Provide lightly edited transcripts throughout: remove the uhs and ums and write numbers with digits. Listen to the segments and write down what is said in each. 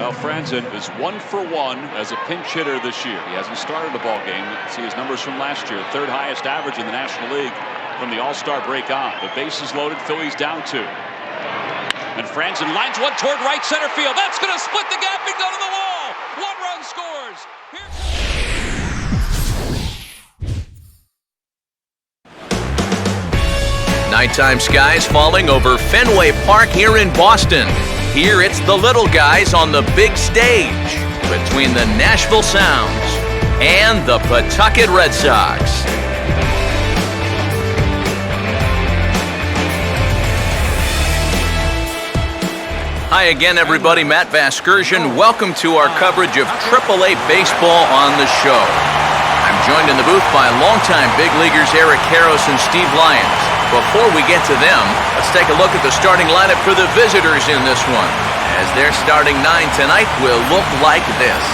Well, Franzen is 1 for 1 as a pinch hitter this year. He hasn't started a ball game. See his numbers from last year. Third highest average in the National League from the All-Star break on. The bases loaded. Phillies down 2. And Franzen lines one toward right center field. That's going to split the gap and go to the wall. 1 run scores. Nighttime skies falling over Fenway Park here in Boston. Here it's the little guys on the big stage between the Nashville Sounds and the Pawtucket Red Sox. Hi again, everybody. Matt Vasgersian. Welcome to our coverage of AAA baseball on the show. I'm joined in the booth by longtime big leaguers Eric Karros and Steve Lyons. Before we get to them, let's take a look at the starting lineup for the visitors in this one, as their starting 9 tonight will look like this.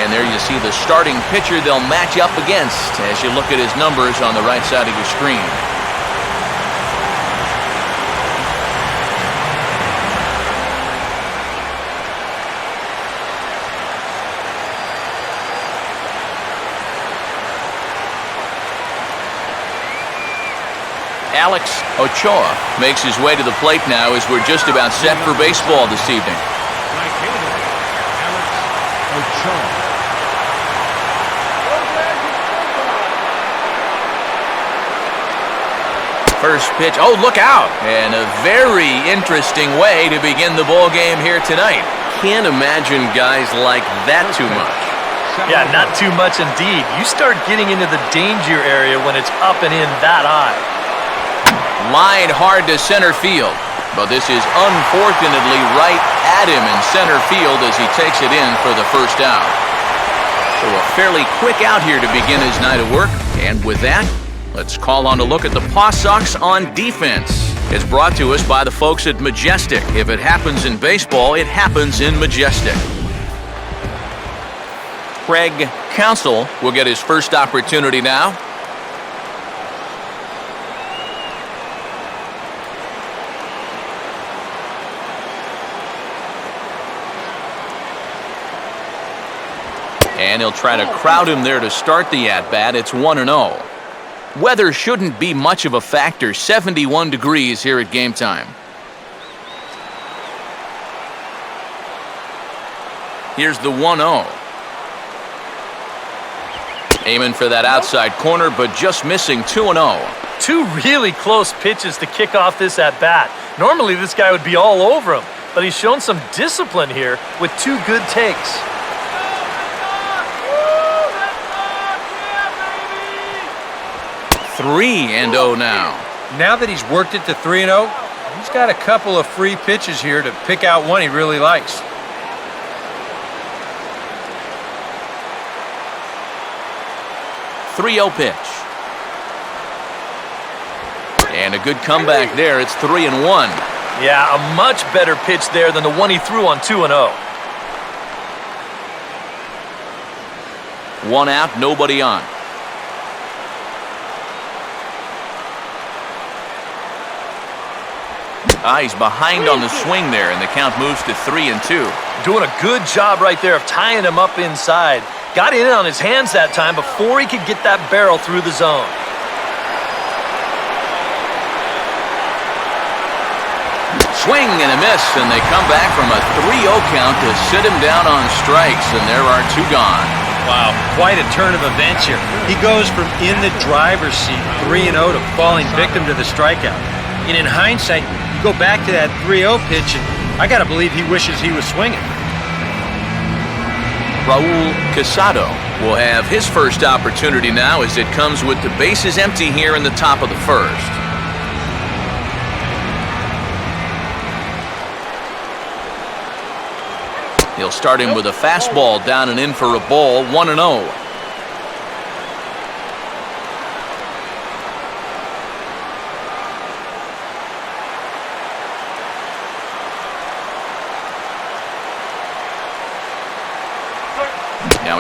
And there you see the starting pitcher they'll match up against as you look at his numbers on the right side of your screen. Alex Ochoa makes his way to the plate now as we're just about set for baseball this evening. Alex Ochoa. First pitch. Oh, look out! And a very interesting way to begin the ball game here tonight. Can't imagine guys like that too much. Yeah, not too much indeed. You start getting into the danger area when it's up and in that high. Lined hard to center field, but this is unfortunately right at him in center field as he takes it in for the first out. So a fairly quick out here to begin his night of work. And with that, let's call on a look at the PAW Sox on defense. It's brought to us by the folks at Majestic. If it happens in baseball, it happens in Majestic. Craig Counsell will get his first opportunity now. And he'll try to crowd him there to start the at-bat. It's 1-0. Weather shouldn't be much of a factor. 71 degrees here at game time. Here's the 1-0. Aiming for that outside corner, but just missing 2-0. 2 really close pitches to kick off this at-bat. Normally this guy would be all over him, but he's shown some discipline here with 2 good takes. 3-0 now. Now that he's worked it to 3-0, he's got a couple of free pitches here to pick out one he really likes. .30 pitch. And a good comeback there. It's 3-1. Yeah, a much better pitch there than the one he threw on 2-0. 1 out, nobody on. He's behind on the swing there, and the count moves to 3-2. Doing a good job right there of tying him up inside. Got in on his hands that time before he could get that barrel through the zone. Swing and a miss, and they come back from a 3-0 count to sit him down on strikes, and there are 2 gone. Wow, quite a turn of events here. He goes from in the driver's seat, 3-0, to falling victim to the strikeout. And in hindsight, you go back to that 3-0 pitch, and I got to believe he wishes he was swinging. Raul Casado will have his first opportunity now as it comes with the bases empty here in the top of the first. He'll start him with a fastball down and in for a ball, 1-0.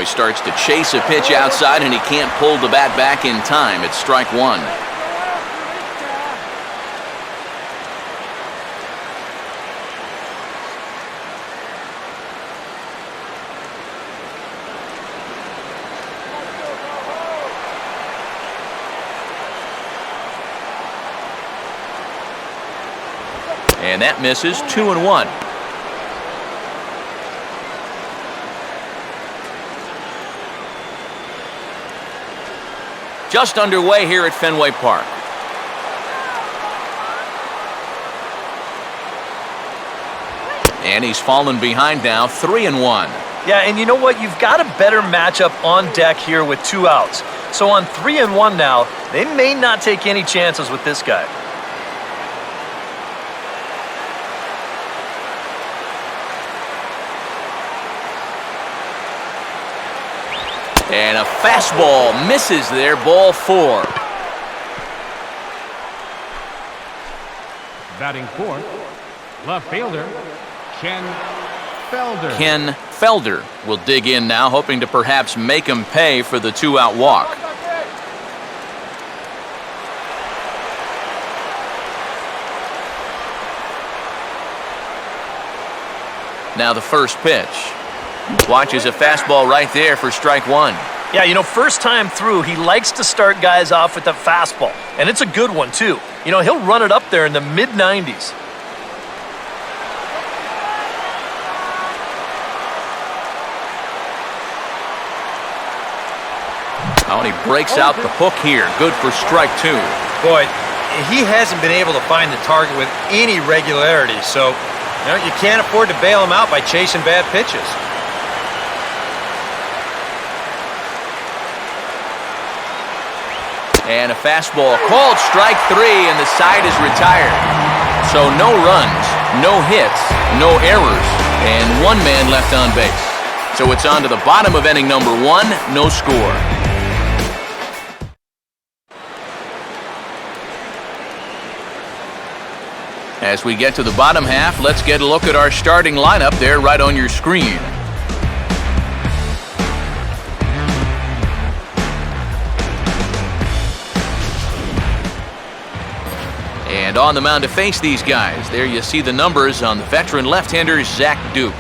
Now he starts to chase a pitch outside, and he can't pull the bat back in time. It's strike one. And that misses. 2-1. Just underway here at Fenway Park. And he's fallen behind now, 3-1. Yeah, and you know what? You've got a better matchup on deck here with 2 outs. So on 3-1 now, they may not take any chances with this guy. And a fastball misses there, ball 4. Batting fourth, left fielder, Ken Felder. Ken Felder will dig in now, hoping to perhaps make him pay for the 2-out walk. Now the first pitch. Watches a fastball right there for strike one. Yeah, you know, first time through, he likes to start guys off with a fastball. And it's a good one, too. You know, he'll run it up there in the mid-90s. Oh, and he breaks out the hook here. Good for strike two. Boy, he hasn't been able to find the target with any regularity, so you can't afford to bail him out by chasing bad pitches. And a fastball called strike three, and the side is retired. So no runs, no hits, no errors, and 1 man left on base. So it's on to the bottom of inning number 1, no score. As we get to the bottom half, let's get a look at our starting lineup there right on your screen. And on the mound to face these guys, there you see the numbers on the veteran left-hander Zach Duke.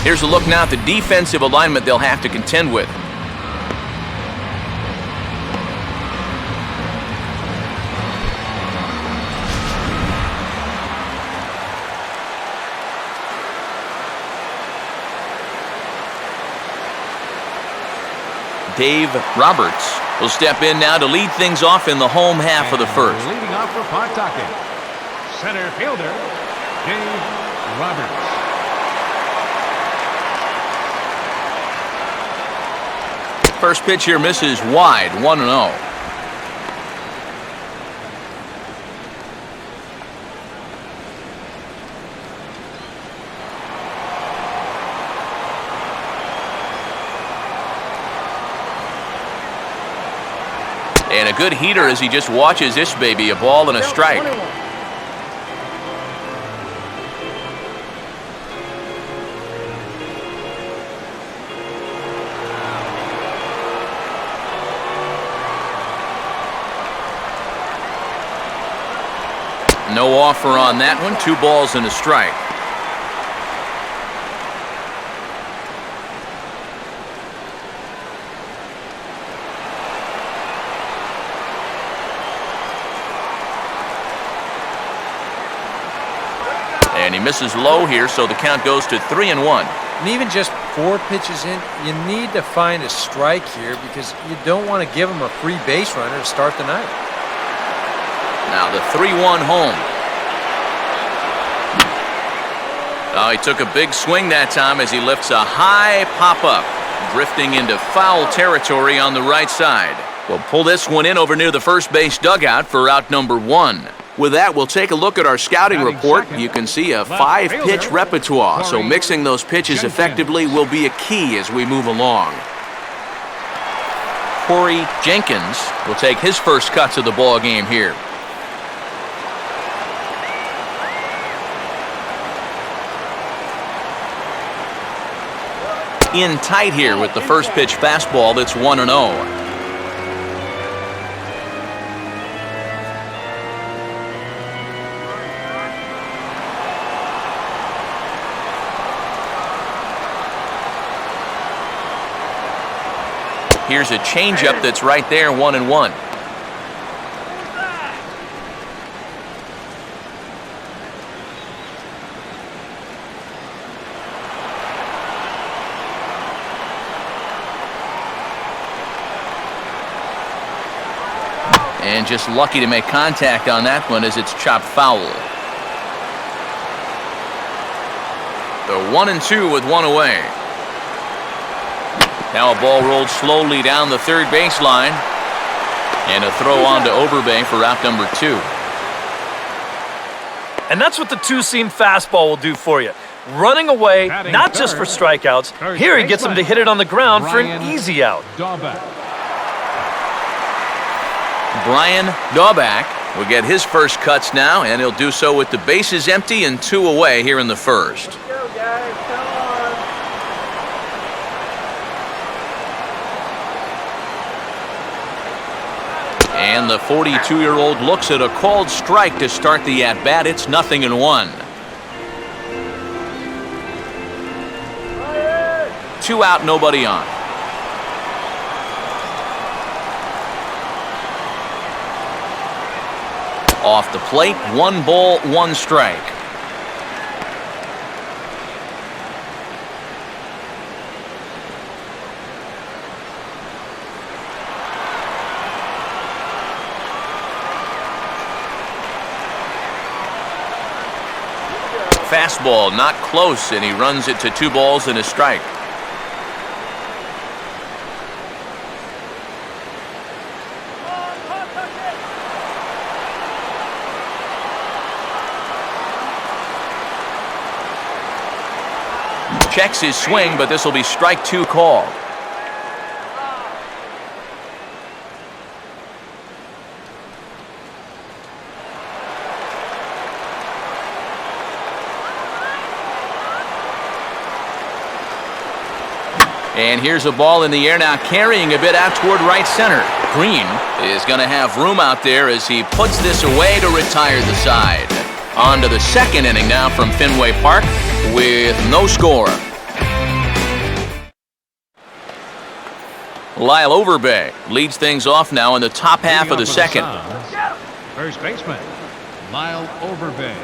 Here's a look now at the defensive alignment they'll have to contend with. Dave Roberts will step in now to lead things off in the home half of the first. Leading off for Pawtucket, center fielder, Dave Roberts. First pitch here misses wide, 1-0. And a good heater as he just watches this baby, a ball and a strike. No offer on that one, 2 balls and a strike. And he misses low here, so the count goes to 3-1. And even just 4 pitches in, you need to find a strike here because you don't want to give him a free base runner to start the night. Now the 3-1 home. Oh, he took a big swing that time as he lifts a high pop-up, drifting into foul territory on the right side. We'll pull this one in over near the first base dugout for out number 1. With that, we'll take a look at our scouting report. You can see a 5-pitch repertoire, so mixing those pitches effectively will be a key as we move along. Corey Jenkins will take his first cuts of the ball game here. In tight here with the first pitch fastball that's 1-0. Here's a changeup that's right there, 1-1. And just lucky to make contact on that one as it's chopped foul. The 1-2 with one away. Now a ball rolled slowly down the third baseline. And a throw on to Overbay for out number 2. And that's what the two-seam fastball will do for you. Running away, not just for strikeouts. Here he gets him to hit it on the ground for an easy out. Brian Daubach will get his first cuts now, and he'll do so with the bases empty and 2 away here in the first. Go, guys. Come on. And the 42-year-old looks at a called strike to start the at-bat. It's 0-1. 2 out, nobody on. Off the plate, 1 ball, 1 strike. Fastball not close, and he runs it to 2 balls and a strike. Checks his swing, but this will be strike 2 called. And here's a ball in the air now, carrying a bit out toward right center. Green is going to have room out there as he puts this away to retire the side. On to the second inning now from Fenway Park with no score. Lyle Overbay leads things off now in the top half of the second. First baseman, Lyle Overbay.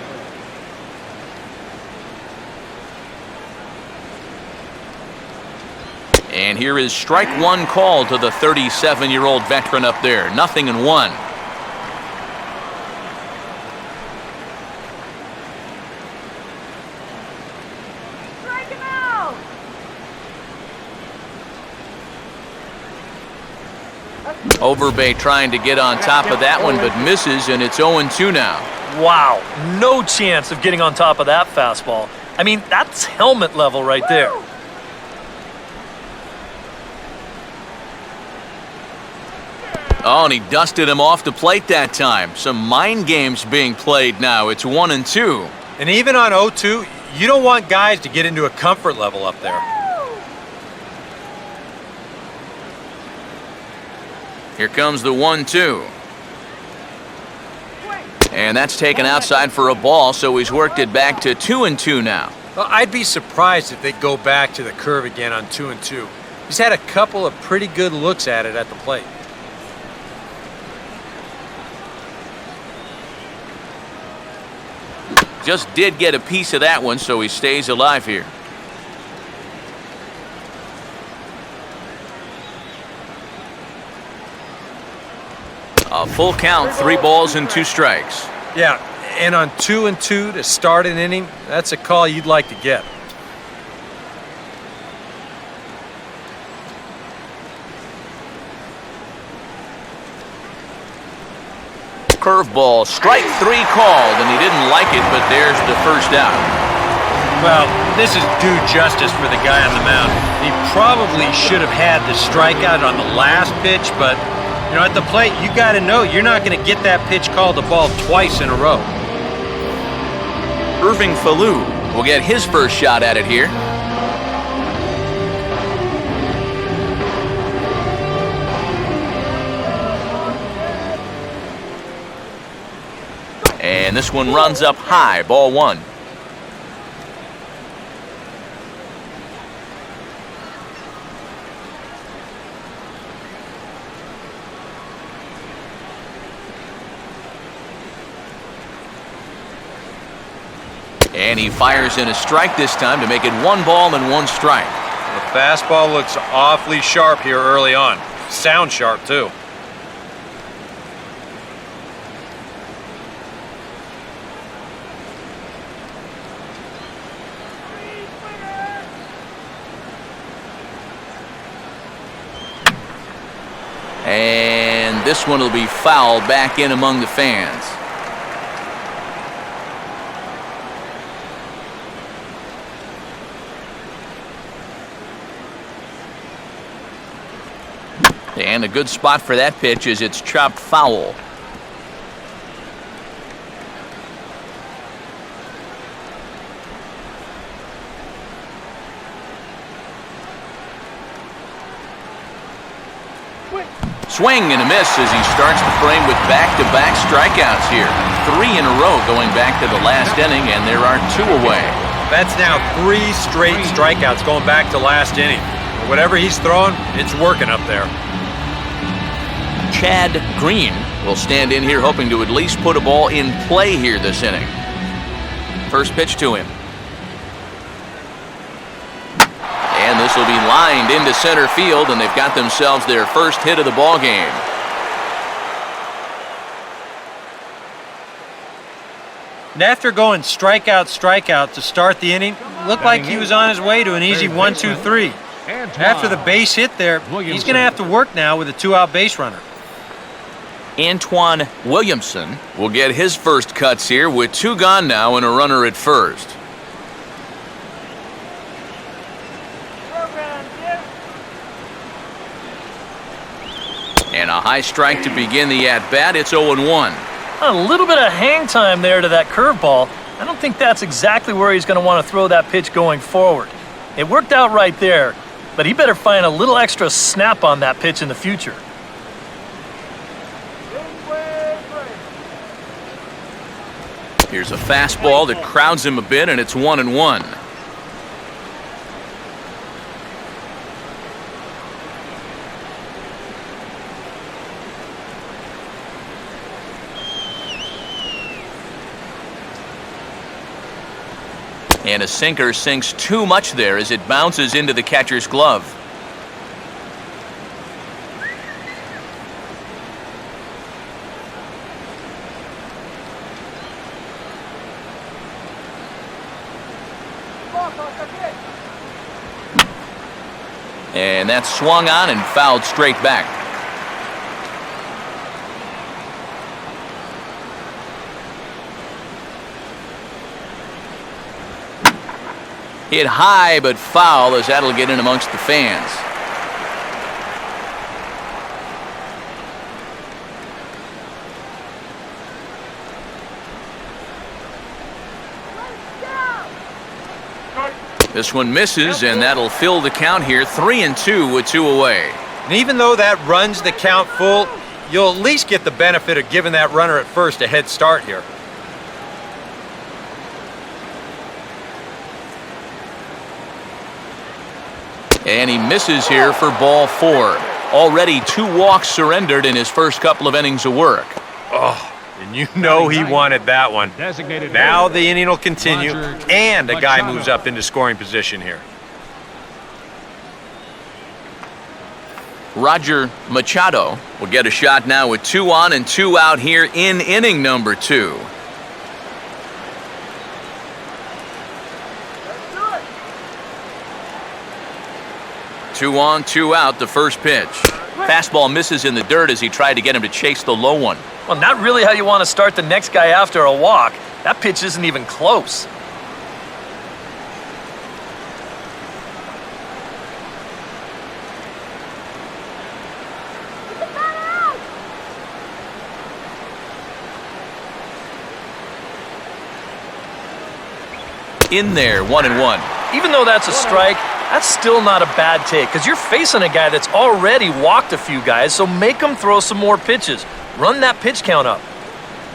And here is strike 1 called to the 37-year-old veteran up there. 0-1. Strike him out. Overbay trying to get on top of that one, but misses, and it's 0-2 now. Wow, no chance of getting on top of that fastball. I mean, that's helmet level right there. Oh, and he dusted him off the plate that time. Some mind games being played now. It's 1-2. And even on 0-2, you don't want guys to get into a comfort level up there. Here comes the 1-2. And that's taken outside for a ball, so he's worked it back to 2-2 now. Well, I'd be surprised if they go back to the curve again on 2-2. He's had a couple of pretty good looks at it at the plate. Just did get a piece of that one, so he stays alive here. A full count, 3 balls and 2 strikes. Yeah, and on 2-2 to start an inning, that's a call you'd like to get. Curveball, strike 3 called, and he didn't like it, but there's the first out. Well, this is due justice for the guy on the mound. He probably should have had the strikeout on the last pitch, but, you know, at the plate, you got to know you're not going to get that pitch called a ball twice in a row. Irving Falou will get his first shot at it here. And this one runs up high, ball 1. And he fires in a strike this time to make it 1 ball and 1 strike. The fastball looks awfully sharp here early on. Sound sharp, too. And this one will be fouled back in among the fans. And a good spot for that pitch is it's chopped foul. Swing and a miss as he starts the frame with back-to-back strikeouts here. 3 in a row going back to the last inning, and there are 2 away. That's now 3 straight strikeouts going back to last inning. Whatever he's throwing, it's working up there. Chad Green will stand in here hoping to at least put a ball in play here this inning. First pitch to him. And this will be lined into center field, and they've got themselves their first hit of the ball game. And after going strikeout to start the inning, looked like he was on his way to an easy 1-2-3. After the base hit there, he's going to have to work now with a 2-out base runner. Antoine Williamson will get his first cuts here with 2 gone now and a runner at first. And a high strike to begin the at-bat. It's 0-1. A little bit of hang time there to that curveball. I don't think that's exactly where he's going to want to throw that pitch going forward. It worked out right there, but he better find a little extra snap on that pitch in the future. Here's a fastball that crowds him a bit, and it's 1-1. And a sinker sinks too much there as it bounces into the catcher's glove. And that's swung on and fouled straight back. Hit high but foul as that'll get in amongst the fans. This one misses, and that'll fill the count here. 3-2 with 2 away. And even though that runs the count full, you'll at least get the benefit of giving that runner at first a head start here. And he misses here for ball 4. Already 2 walks surrendered in his first couple of innings of work. Oh, and you know he wanted that one. Now the inning will continue, and a guy moves up into scoring position here. Roger Machado will get a shot now with 2 on and 2 out here in inning number 2. Two on, 2 out, the first pitch. Fastball misses in the dirt as he tried to get him to chase the low one. Well, not really how you want to start the next guy after a walk. That pitch isn't even close. In there, 1-1. Even though that's a strike, that's still not a bad take because you're facing a guy that's already walked a few guys, so make him throw some more pitches. Run that pitch count up.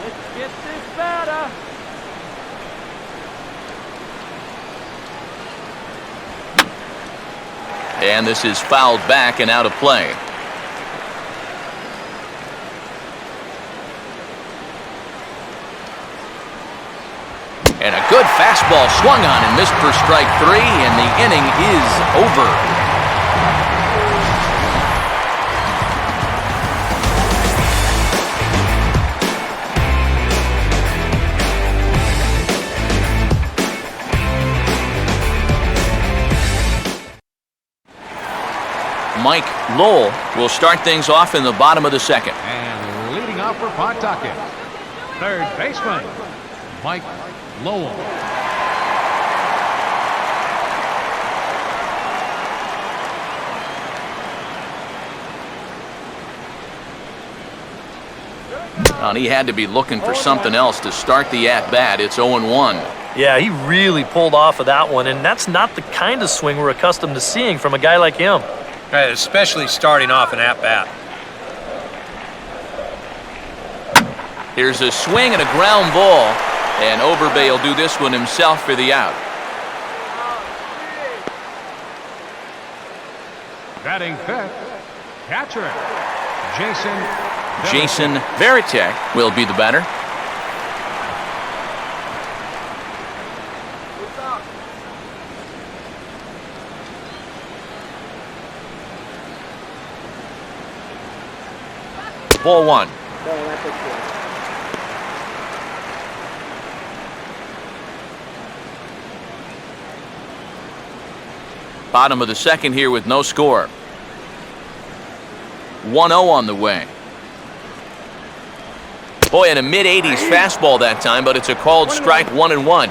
Let's get this better. And this is fouled back and out of play. And a good fastball swung on and missed for strike 3, and the inning is over. Mike Lowell will start things off in the bottom of the second. And leading off for Pawtucket, third baseman, Mike Lowell. And he had to be looking for something else to start the at-bat. It's 0-1. Yeah, he really pulled off of that one, and that's not the kind of swing we're accustomed to seeing from a guy like him. Especially starting off an at-bat. Here's a swing and a ground ball, and Overbay will do this one himself for the out. Batting fifth, catcher, Jason Varitek will be the batter. Ball one. Bottom of the second here with no score. 1-0 on the way. Boy, in a mid-80s fastball that time, but it's a called strike, 1-1.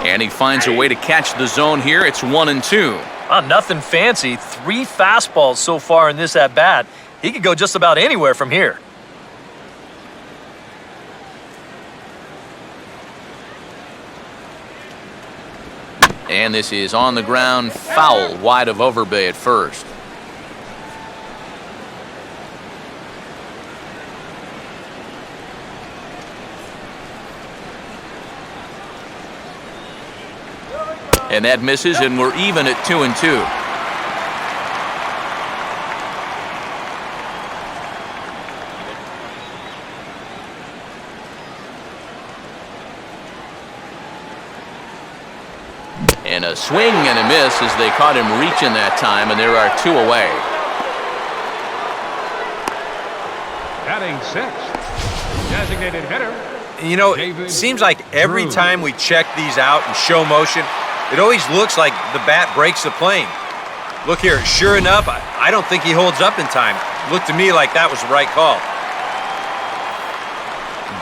And he finds a way to catch the zone here. It's 1-2. Nothing fancy. 3 fastballs so far in this at-bat. He could go just about anywhere from here. And this is on the ground, foul, wide of Overbay at first. And that misses, and we're even at 2-2. And a swing and a miss as they caught him reaching that time, and there are 2 away. batting sixth, designated hitter. You know, it seems like every time we check these out and show motion, it always looks like the bat breaks the plane. Look here, sure enough, I don't think he holds up in time. Looked to me like that was the right call.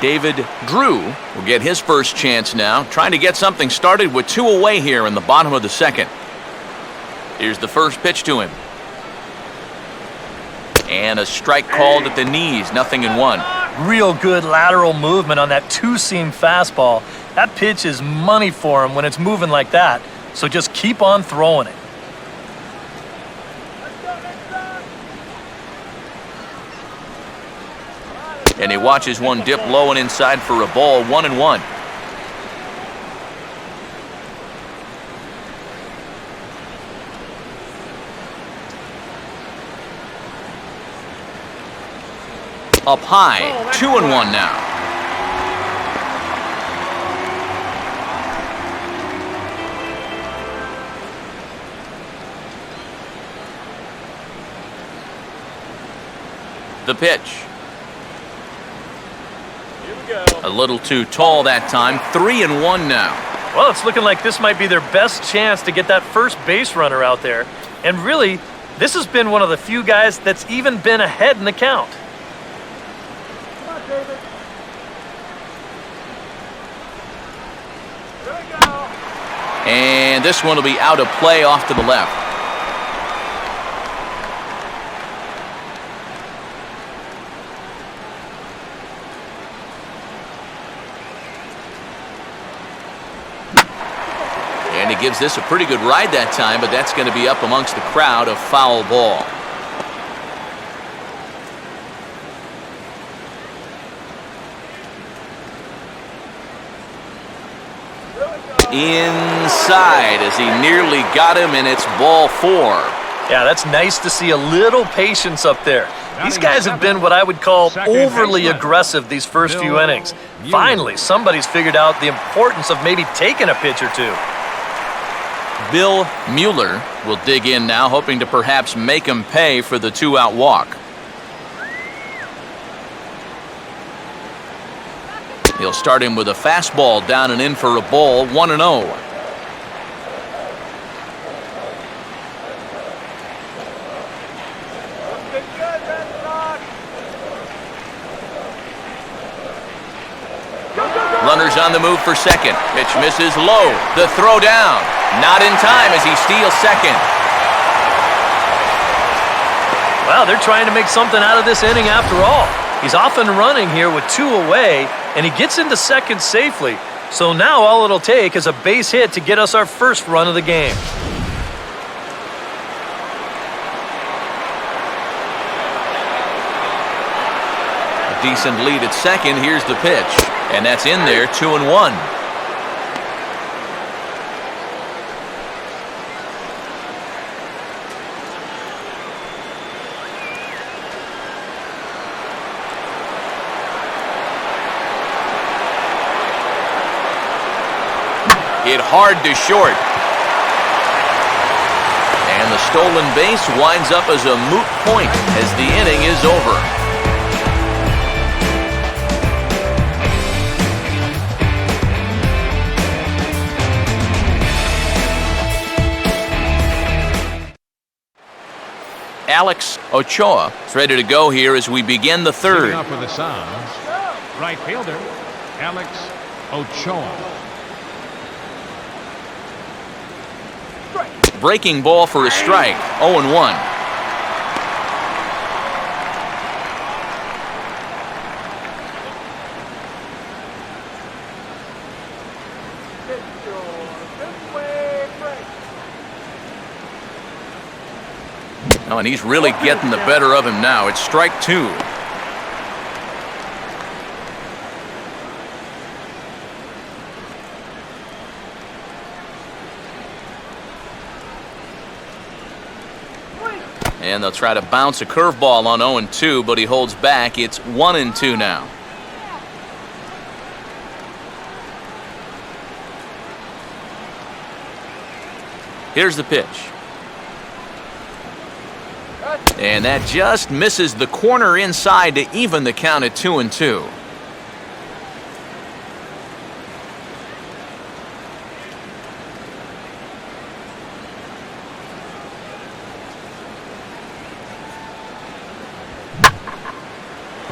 David Drew will get his first chance now, trying to get something started with 2 away here in the bottom of the second. Here's the first pitch to him. And a strike called at the knees, 0-1. Real good lateral movement on that two-seam fastball. That pitch is money for him when it's moving like that, so just keep on throwing it. And he watches one dip low and inside for a ball, 1-1. Up high, 2-1 now. The pitch. A little too tall that time. 3-1 now. Well, it's looking like this might be their best chance to get that first base runner out there. And really, this has been one of the few guys that's even been ahead in the count. Come on, David. Here we go. And this one will be out of play off to the left. And he gives this a pretty good ride that time, but that's going to be up amongst the crowd, a foul ball. Inside as he nearly got him, and it's ball 4. Yeah, that's nice to see a little patience up there. These guys have been what I would call overly aggressive these first few innings. Finally, somebody's figured out the importance of maybe taking a pitch or two. Bill Mueller will dig in now, hoping to perhaps make him pay for the 2-out walk. He'll start him with a fastball down and in for a ball, 1-0. Runners on the move for second. Pitch misses low. The throw down. Not in time as he steals second. Well, they're trying to make something out of this inning after all. He's off and running here with 2 away, and he gets into second safely. So now all it'll take is a base hit to get us our first run of the game. A decent lead at second. Here's the pitch. And that's in there, 2-1. Hit hard to short. And the stolen base winds up as a moot point as the inning is over. Alex Ochoa is ready to go here as we begin the third. Leading off for the Sounds, right fielder Alex Ochoa. Breaking ball for a strike, 0-1. Oh, and he's really getting the better of him now. It's strike 2. And they'll try to bounce a curveball on 0-2, but he holds back. It's 1-2 now. Here's the pitch. And that just misses the corner inside to even the count at 2-2.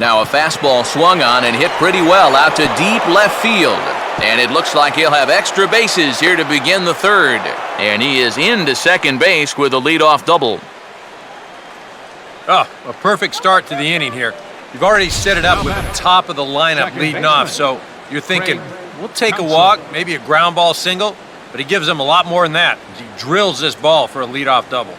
Now a fastball swung on and hit pretty well out to deep left field. And it looks like he'll have extra bases here to begin the third. And he is into second base with a leadoff double. Oh, a perfect start to the inning here. You've already set it up with the top of the lineup leading off, so you're thinking, we'll take a walk, maybe a ground ball single, but he gives them a lot more than that. He drills this ball for a leadoff double.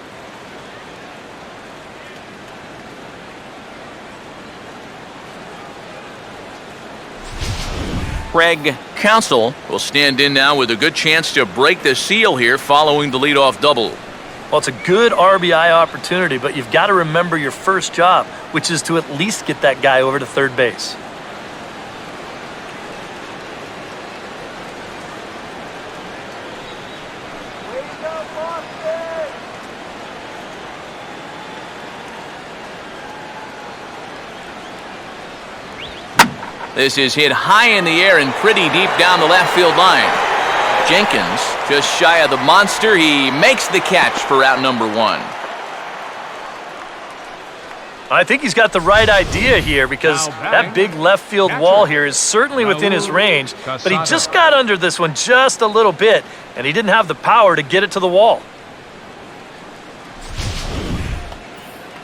Craig Counsell will stand in now with a good chance to break the seal here following the leadoff double. Well, it's a good RBI opportunity, but you've got to remember your first job, which is to at least get that guy over to third base. This is hit high in the air and pretty deep down the left field line. Jenkins, just shy of the monster, he makes the catch for out number 1. I think he's got the right idea here because that big left field wall here is certainly within his range, but he just got under this one just a little bit, and he didn't have the power to get it to the wall.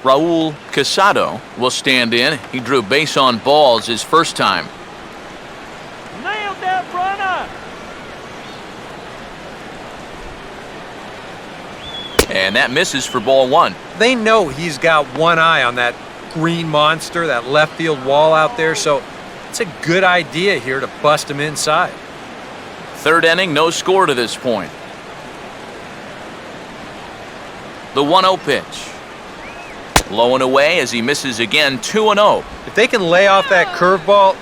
Raul Casado will stand in. He drew base on balls his first time. Nailed that runner. And that misses for ball 1. They know he's got one eye on that green monster, that left field wall out there, so it's a good idea here to bust him inside. Third inning, no score to this point. The 1-0 pitch. Low and away as he misses again, 2-0. If they can lay off that curveball,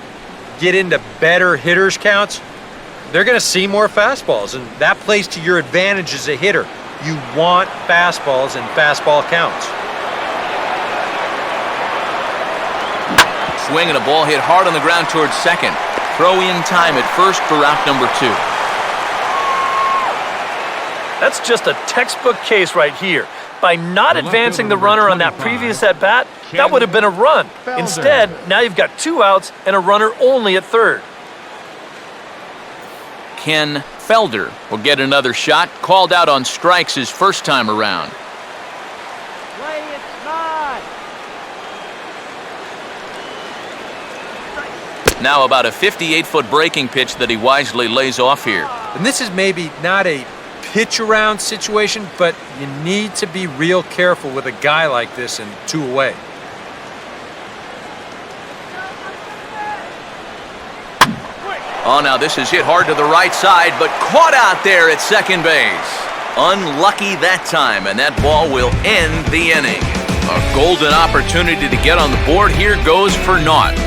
get into better hitters counts, they're going to see more fastballs, and that plays to your advantage as a hitter. You want fastballs and fastball counts. Swing and a ball hit hard on the ground towards second. Throw in time at first for out number 2. That's just a textbook case right here. By not advancing the runner on that previous at-bat, that would have been a run. Instead, now you've got 2 outs and a runner only at third. Ken Felder will get another shot, called out on strikes his first time around. Play it smart. Now about a 58-foot breaking pitch that he wisely lays off here. And this is maybe not a pitch around situation, but you need to be real careful with a guy like this and 2 away. Oh, now this is hit hard to the right side, but caught out there at second base. Unlucky that time, and that ball will end the inning. A golden opportunity to get on the board here goes for naught.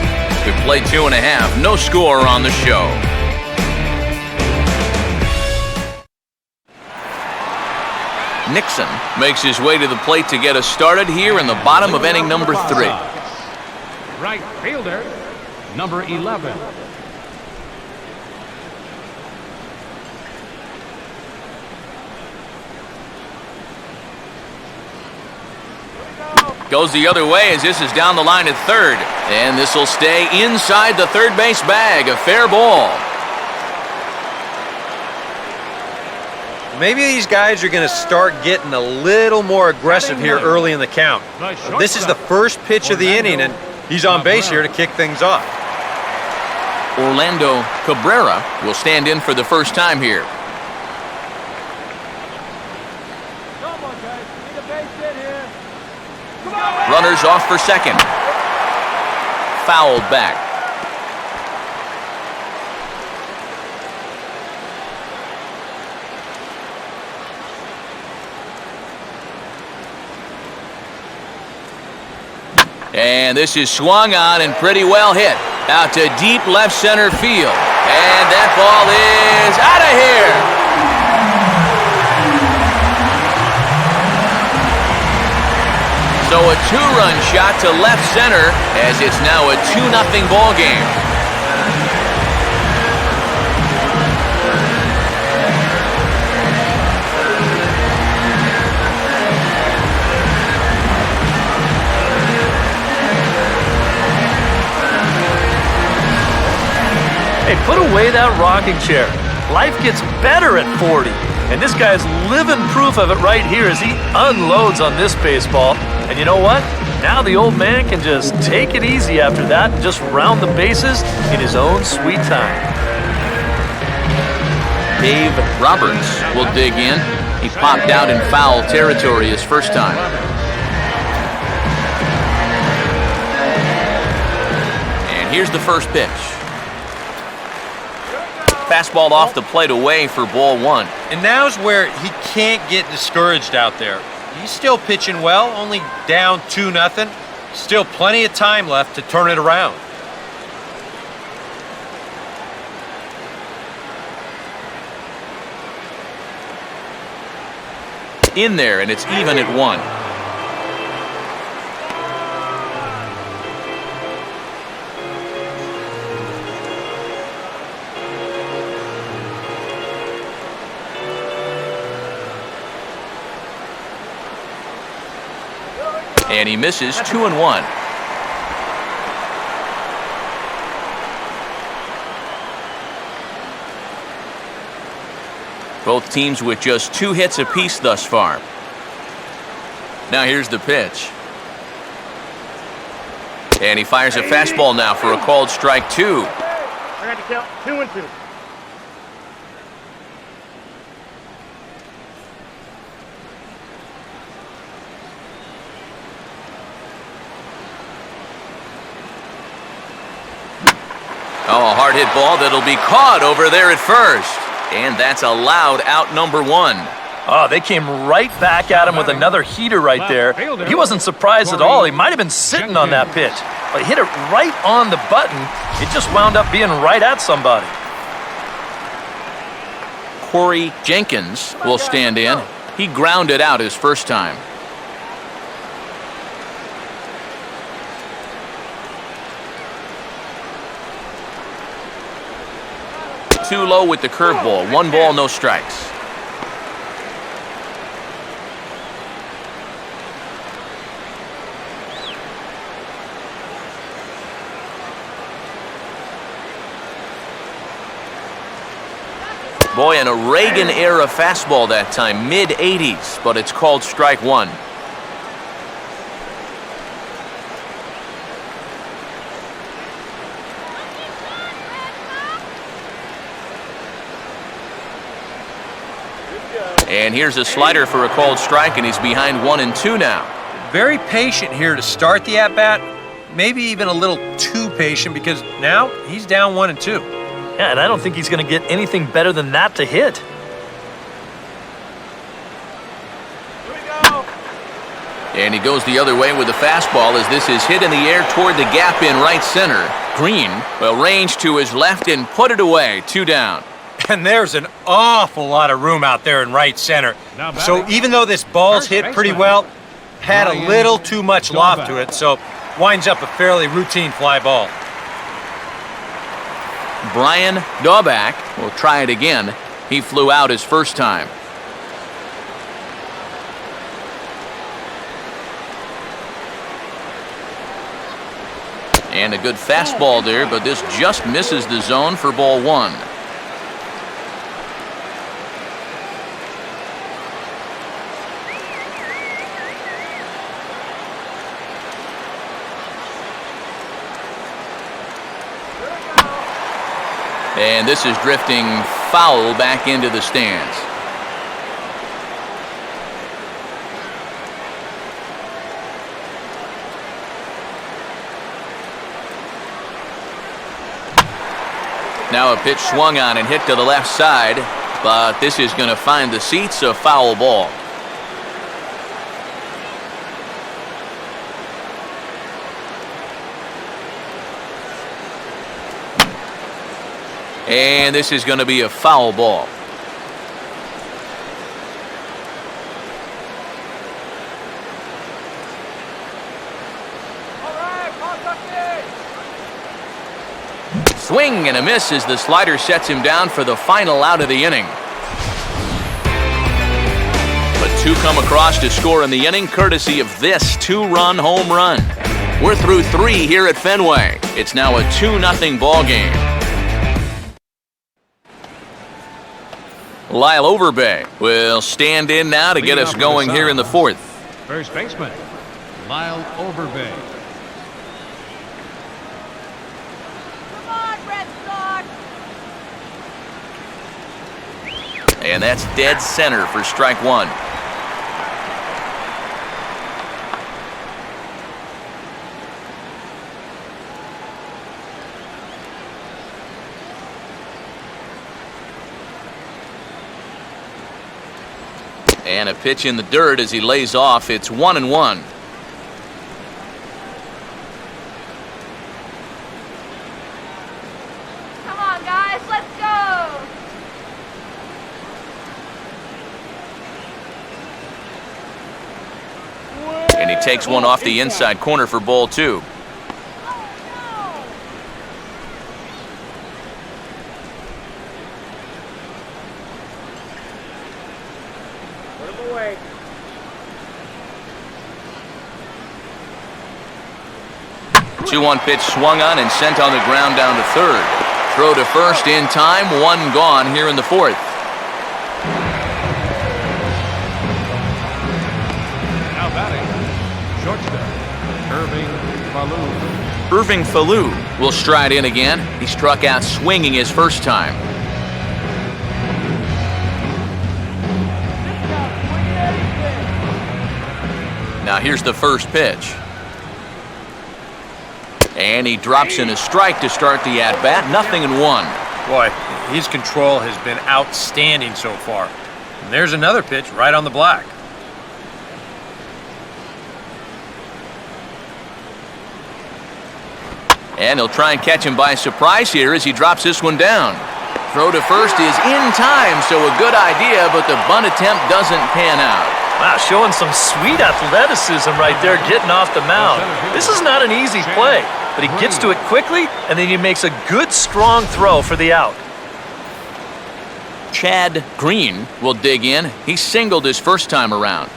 We played 2.5, no score on the show. Nixon makes his way to the plate to get us started here in the bottom of inning number 3. Right fielder, number 11. Goes the other way as this is down the line at third. And this will stay inside the third base bag. A fair ball. Maybe these guys are going to start getting a little more aggressive here early in the count. This is the first pitch of the inning, and he's on base here to kick things off. Orlando Cabrera will stand in for the first time here. Come on, guys. Need a base hit here. Come on, Runners off for second. Fouled back. And this is swung on and pretty well hit. Out to deep left center field. And that ball is out of here. So a 2-run shot to left center as it's now a 2-0 ball game. Hey, put away that rocking chair. Life gets better at 40. And this guy's living proof of it right here as he unloads on this baseball. And you know what? Now the old man can just take it easy after that and just round the bases in his own sweet time. Dave Roberts will dig in. He popped out in foul territory his first time. And here's the first pitch. Fastball off the plate away for ball 1. And now's where he can't get discouraged out there. He's still pitching well, only down 2-0. Still plenty of time left to turn it around. In there, and it's even at 1. And he misses 2-1. Both teams with just 2 hits apiece thus far. Now here's the pitch. And he fires a fastball now for a called strike 2. I got to count 2-2. Oh, a hard hit ball that'll be caught over there at first. And that's a loud out number 1. Oh, they came right back at him with another heater right there. He wasn't surprised at all. He might have been sitting on that pitch. But he hit it right on the button. It just wound up being right at somebody. Corey Jenkins will stand in. He grounded out his first time. Too low with the curveball. 1 ball, no strikes. Boy, and a Reagan-era fastball that time, mid-80s, but it's called strike 1. And here's a slider for a called strike, and he's behind 1-2 now. Very patient here to start the at-bat. Maybe even a little too patient because now he's down 1-2. Yeah, and I don't think he's going to get anything better than that to hit. Here we go. And he goes the other way with the fastball as this is hit in the air toward the gap in right center. Green will range to his left and put it away. 2 down. And there's an awful lot of room out there in right center. So even though this ball's hit pretty well, had a little too much loft to it, so winds up a fairly routine fly ball. Brian Daubach will try it again. He flew out his first time. And a good fastball there, but this just misses the zone for ball 1. And this is drifting foul back into the stands. Now a pitch swung on and hit to the left side, but this is going to find the seats, a foul ball. And this is going to be a foul ball. All right, Pawtucket. Swing and a miss as the slider sets him down for the final out of the inning. But 2 come across to score in the inning courtesy of this 2-run home run. We're through 3 here at Fenway. It's now a 2-0 ball game. Lyle Overbay will stand in now to get us going here in the 4th. First baseman, Lyle Overbay. Come on, Red Sox. And that's dead center for strike 1. And a pitch in the dirt as he lays off. It's 1-1. Come on, guys, let's go. And he takes one off the inside corner for ball 2. 2-1 pitch swung on and sent on the ground down to third. Throw to first in time, one gone here in the fourth. Now batting, shortstop, Falou. Irving Falou will stride in again. He struck out swinging his first time. Now here's the first pitch. And he drops in a strike to start the at-bat. 0-1. Boy, his control has been outstanding so far. And there's another pitch right on the block. And he'll try and catch him by surprise here as he drops this one down. Throw to first is in time, so a good idea, but the bunt attempt doesn't pan out. Wow, showing some sweet athleticism right there, getting off the mound. This is not an easy play, but he gets to it quickly, and then he makes a good, strong throw for the out. Chad Green will dig in. He singled his first time around.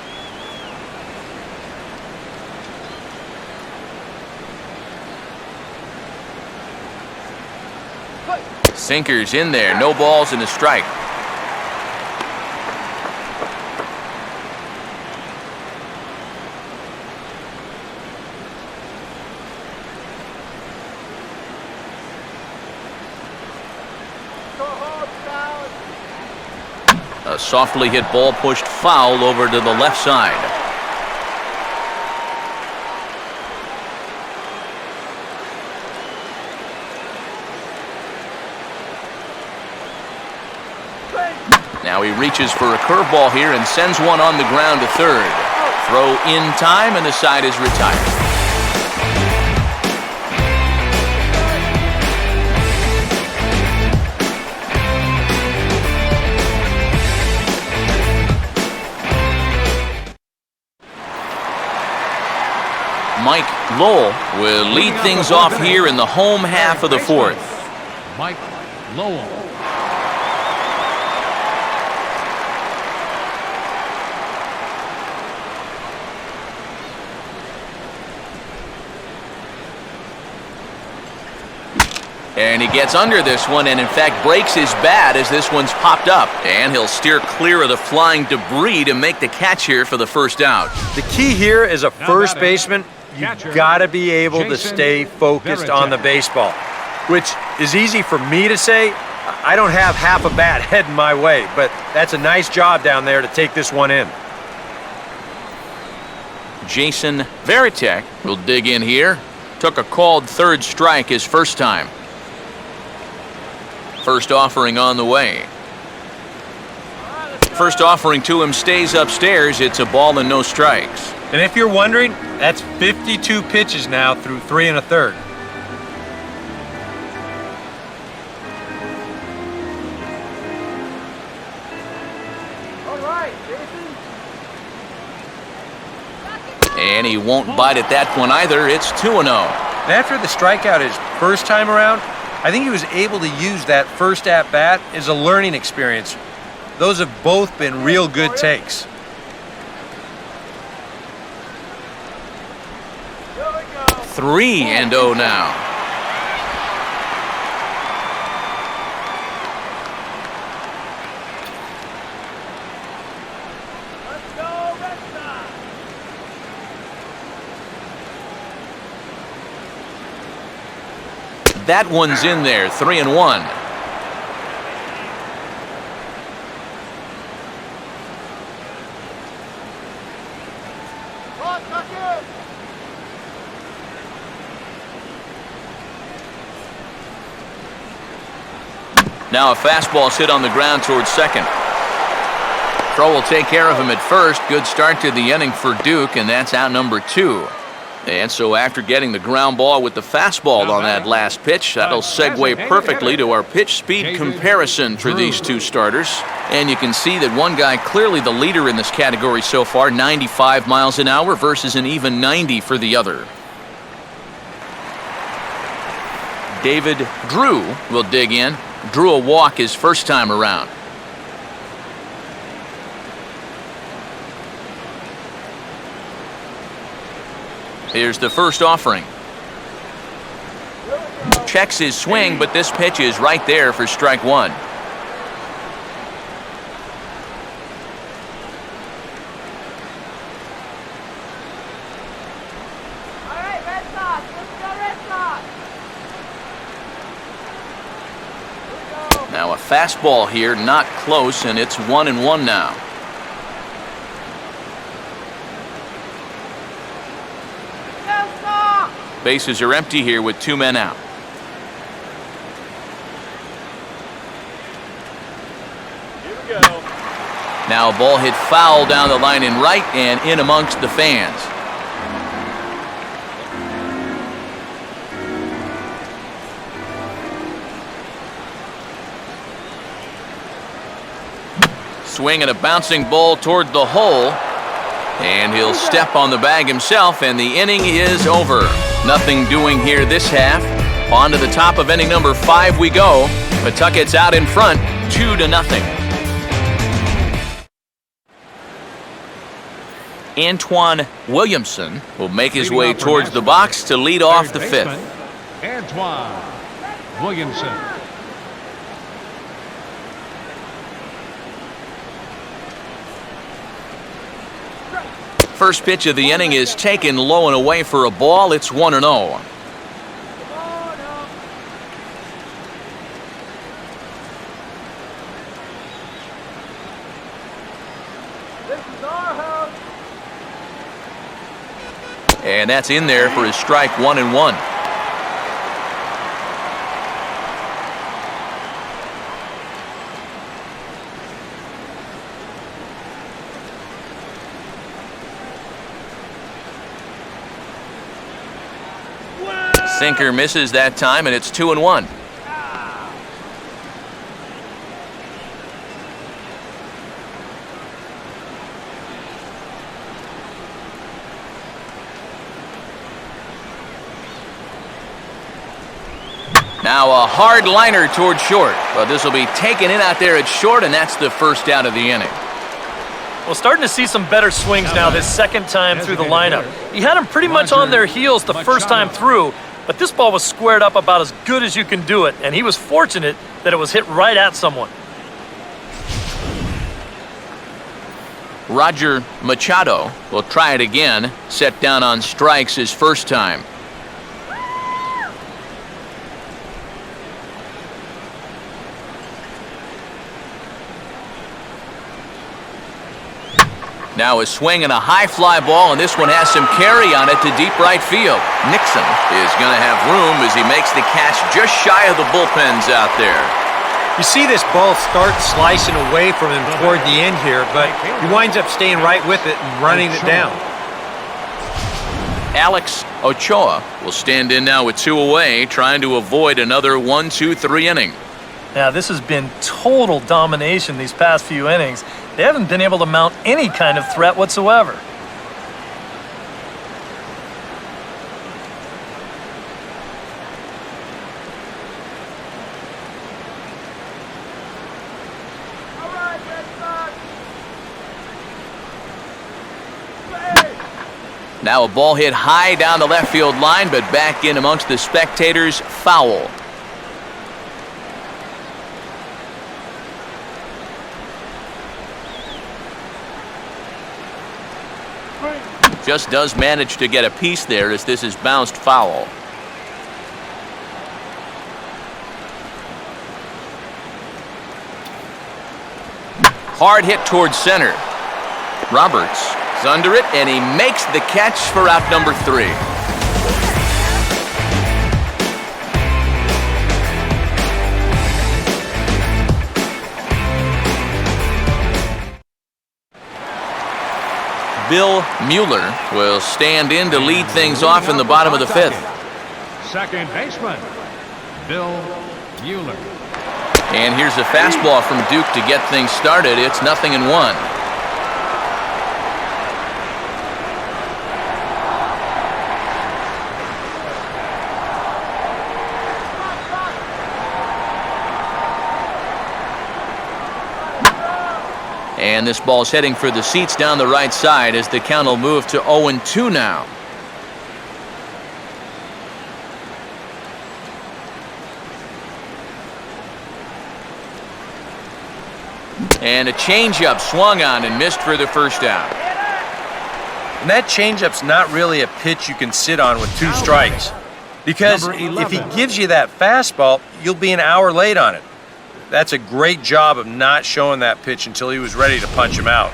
Sinker's in there, no balls and a strike. A softly hit ball pushed foul over to the left side. Now he reaches for a curveball here and sends one on the ground to third. Throw in time and the side is retired. Mike Lowell will lead things off here in the home half of the fourth. Mike Lowell. And he gets under this one and in fact breaks his bat as this one's popped up. And he'll steer clear of the flying debris to make the catch here for the first out. The key here as a first baseman, you've got to be able to stay focused on the baseball, which is easy for me to say. I don't have half a bat heading my way, but that's a nice job down there to take this one in. Jason Varitek will dig in here. Took a called third strike his first time. First offering on the way. First offering to him stays upstairs. It's a ball and no strikes. And if you're wondering, that's 52 pitches now through 3 1/3. All right, Jason. And he won't bite at that one either. It's 2-0. And after the strikeout his first time around, I think he was able to use that first at-bat as a learning experience. Those have both been real good takes. Here we go. 3-0 now. Let's go, Red Sox. That one's in there. 3-1. Pawtucket. Now a fastball's hit on the ground towards second. Throw will take care of him at first. Good start to the inning for Duke, and that's out number 2. And so after getting the ground ball with the fastball on that last pitch, that'll segue perfectly to our pitch speed comparison for these two starters. And you can see that one guy clearly the leader in this category so far, 95 miles an hour versus an even 90 for the other. David Drew will dig in. Drew a walk his first time around. Here's the first offering. checks his swing, but this pitch is right there for strike one. Now a fastball here, not close, and it's 1-1 now. Bases are empty here with 2 men out. Here we go. Now a ball hit foul down the line in right and in amongst the fans. Swing and a bouncing ball toward the hole. And he'll step on the bag himself, and the inning is over. Nothing doing here this half. On to the top of inning number 5 we go. Pawtucket's out in front, 2-0. Antoine Williamson will make his way towards the box to lead off the 5th. Antoine Williamson. First pitch of the inning is taken low and away for a ball. It's 1-0. And that's in there for his strike 1-1. Sinker misses that time, and it's 2-1. Now a hard liner toward short, but this will be taken in out there at short, and that's the first out of the inning. Well, starting to see some better swings now this second time through the lineup. He had them pretty much on their heels the first time through, but this ball was squared up about as good as you can do it, and he was fortunate that it was hit right at someone. Roger Machado will try it again, set down on strikes his first time. Now a swing and a high fly ball, and this one has some carry on it to deep right field. Nixon is going to have room as he makes the catch just shy of the bullpens out there. You see this ball start slicing away from him toward the end here, but he winds up staying right with it and running it down. Alex Ochoa will stand in now with 2 away, trying to avoid another 1-2-3 inning. Now, this has been total domination these past few innings. They haven't been able to mount any kind of threat whatsoever. Now a ball hit high down the left field line, but back in amongst the spectators, foul. Just does manage to get a piece there as this is bounced foul. Hard hit towards center. Roberts is under it, and he makes the catch for out number 3. Bill Mueller will stand in to lead things off in the bottom of the 5th. Second baseman, Bill Mueller. And here's a fastball from Duke to get things started. It's 0-1. And this ball's heading for the seats down the right side as the count will move to 0-2 now. And a changeup swung on and missed for the first down. And that changeup's not really a pitch you can sit on with 2 strikes. Because if he gives you that fastball, you'll be an hour late on it. That's a great job of not showing that pitch until he was ready to punch him out.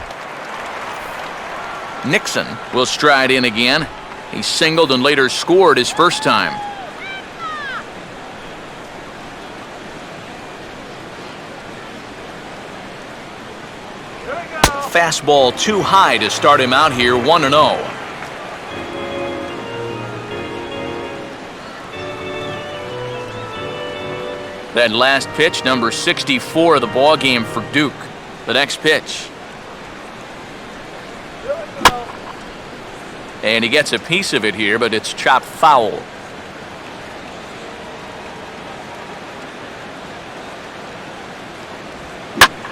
Nixon will stride in again. He singled and later scored his first time. Fastball too high to start him out here, 1-0. That last pitch, number 64 of the ball game for Duke. The next pitch. And he gets a piece of it here, but it's chopped foul.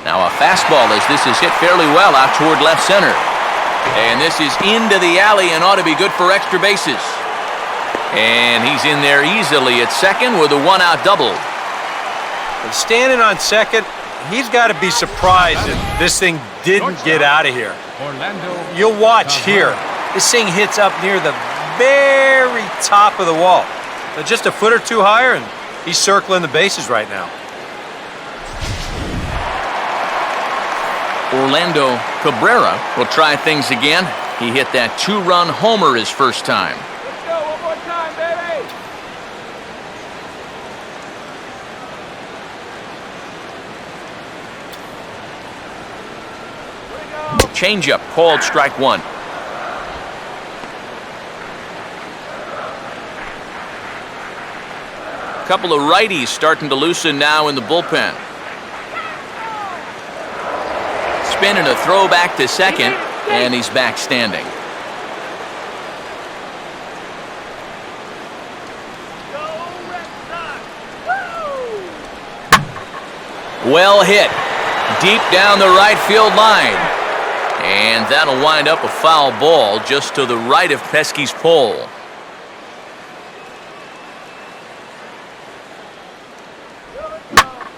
Now a fastball as this is hit fairly well out toward left center. And this is into the alley and ought to be good for extra bases. And he's in there easily at second with a 1-out double. And standing on second, he's got to be surprised if this thing didn't get out of here. You'll watch here. This thing hits up near the very top of the wall. Just a foot or two higher, and he's circling the bases right now. Orlando Cabrera will try things again. He hit that 2-run homer his first time. Let's go one more time, baby. Changeup called strike 1. Couple of righties starting to loosen now in the bullpen. Spin and a throw back to second, and he's back standing. Well hit, deep down the right field line. And that'll wind up a foul ball just to the right of Pesky's pole.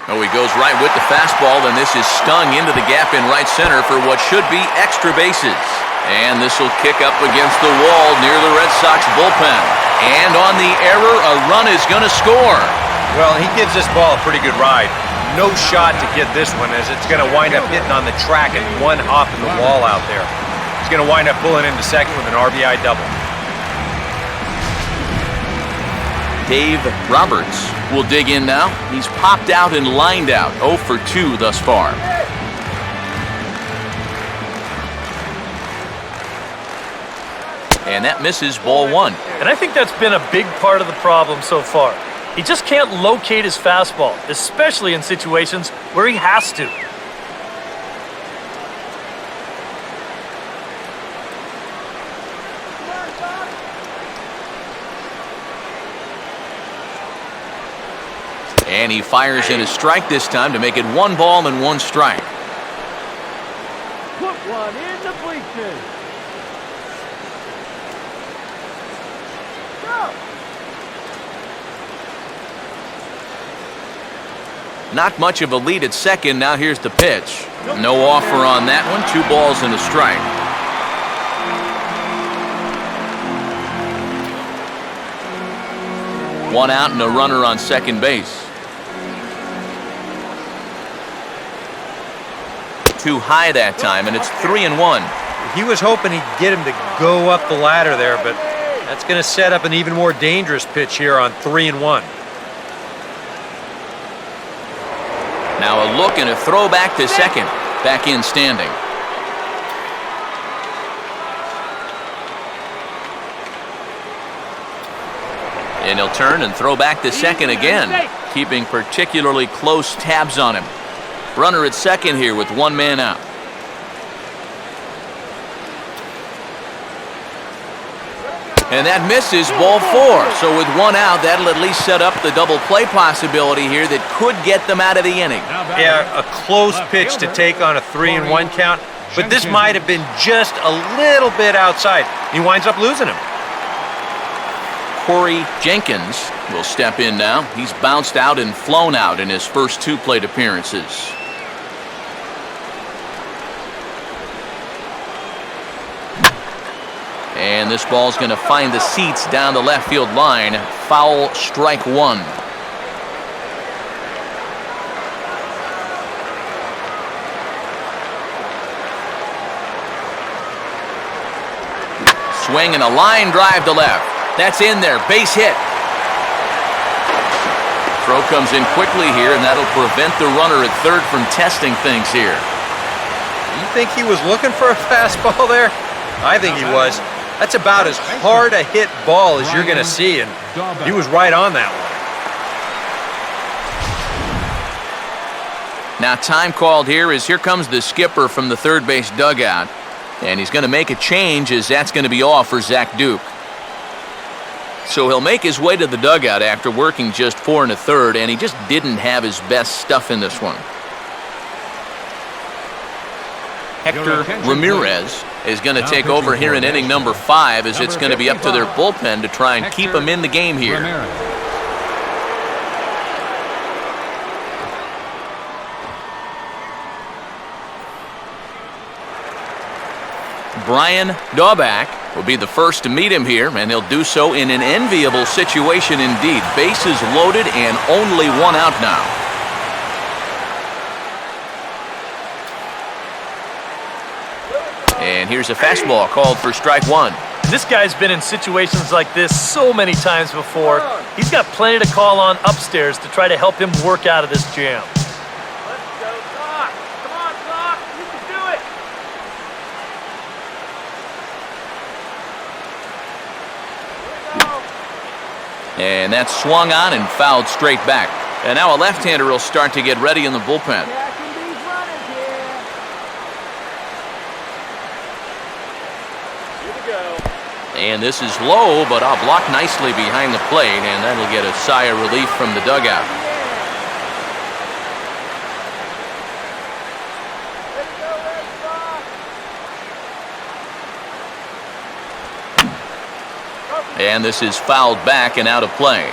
Oh, he goes right with the fastball, and this is stung into the gap in right center for what should be extra bases. And this will kick up against the wall near the Red Sox bullpen. And on the error, a run is going to score. Well, he gives this ball a pretty good ride. No shot to get this one, as it's going to wind up hitting on the track and one hop in the wall out there. He's going to wind up pulling into second with an RBI double. Dave Roberts will dig in now. He's popped out and lined out, 0 for 2 thus far. And that misses ball 1. And I think that's been a big part of the problem so far. He just can't locate his fastball, especially in situations where he has to. And he fires in a strike this time to make it 1 ball and 1 strike. Put one in the bleachers. Go. Not much of a lead at second. Now here's the pitch. No offer on that one. 2 balls and a strike. One out and a runner on second base. Too high that time, and it's 3-1. He was hoping he'd get him to go up the ladder there, but that's going to set up an even more dangerous pitch here on 3-1. Now a look and a throw back to second. Back in standing. And he'll turn and throw back to second again, keeping particularly close tabs on him. Runner at second here with 1 man out. And that misses ball 4. So with 1 out, that'll at least set up the double play possibility here that could get them out of the inning. Yeah, a close pitch to take on a 3-1 count, but this might have been just a little bit outside. He winds up losing him. Corey Jenkins will step in now. He's bounced out and flown out in his first 2 plate appearances. And this ball's going to find the seats down the left field line. Foul, strike one. Swing and a line drive to left. That's in there. Base hit. Throw comes in quickly here, and that'll prevent the runner at third from testing things here. You think he was looking for a fastball there? I think he was. That's about as hard a hit ball as you're going to see, and he was right on that one. Now time called here comes the skipper from the third base dugout, and he's going to make a change as that's going to be off for Zach Duke. So he'll make his way to the dugout after working just 4 1/3, and he just didn't have his best stuff in this one. Hector Ramirez is going to take over here in inning number 5, as it's going to be up to their bullpen to try and keep him in the game here. Brian Daubach will be the first to meet him here, and he'll do so in an enviable situation indeed. Bases loaded and only one out now. And here's a fastball called for strike one. This guy's been in situations like this so many times before. He's got plenty to call on upstairs to try to help him work out of this jam. Let's go, Doc. Come on, Doc. You can do it. Here we go. And that's swung on and fouled straight back. And now a left-hander will start to get ready in the bullpen. Catching these runners here. Here we go. And this is low, but I'll block nicely behind the plate, and that'll get a sigh of relief from the dugout. Let's go, Red Sox. And this is fouled back and out of play.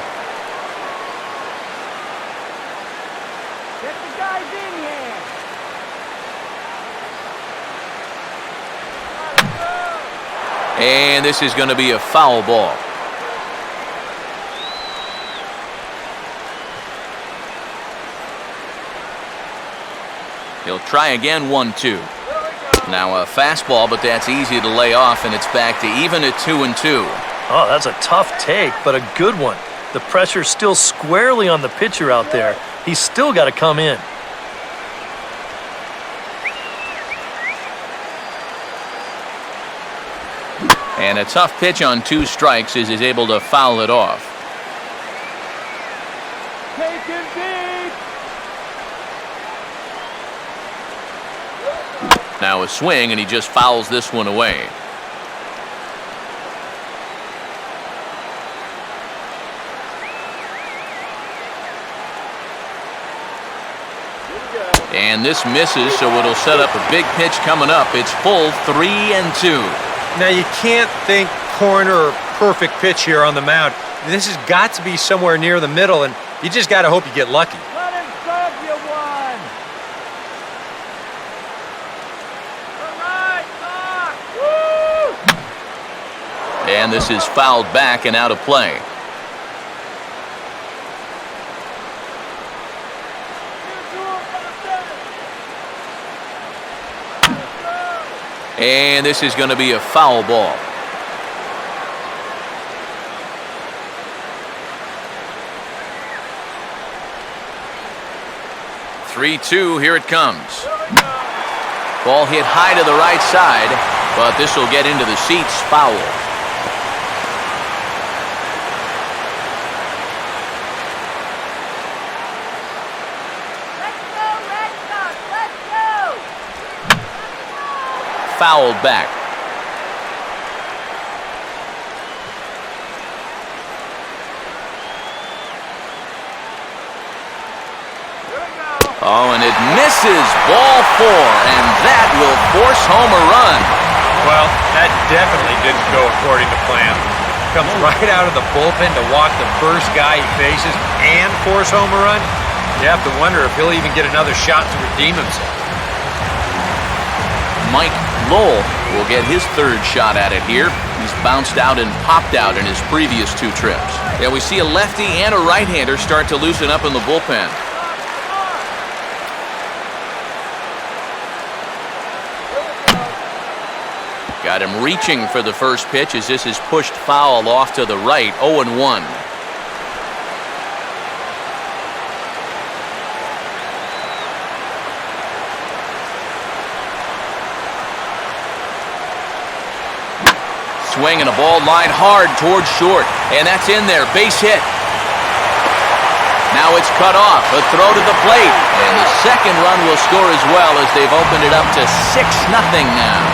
Get the guys in here. And this is going to be a foul ball. He'll try again, 1-2. Now a fastball, but that's easy to lay off, and it's back to even at 2-2. Oh, that's a tough take, but a good one. The pressure's still squarely on the pitcher out there. He's still got to come in. And a tough pitch on 2 strikes as he's able to foul it off. Take him deep. Now a swing, and he just fouls this one away. And this misses, so it'll set up a big pitch coming up. It's full 3-2. Now, you can't think corner or perfect pitch here on the mound. This has got to be somewhere near the middle, and you just got to hope you get lucky. Let him serve you one. All right, Doc. Woo! And this is fouled back and out of play. And this is going to be a foul ball. (3-2). Here it comes. Ball hit high to the right side, but this will get into the seats. Foul. Fouled back. Oh, and it misses. Ball 4, and that will force home a run. Well, that definitely didn't go according to plan. Comes right out of the bullpen to walk the first guy he faces and force home a run. You have to wonder if he'll even get another shot to redeem himself. Mike Lowell will get his 3rd shot at it here. He's bounced out and popped out in his previous 2 trips. Yeah, we see a lefty and a right-hander start to loosen up in the bullpen. Got him reaching for the first pitch as this is pushed foul off to the right, 0-1. Swing and a ball lined hard towards short, and that's in there, base hit. Now it's cut off, a throw to the plate, and the second run will score as well as they've opened it up to 6-0 now.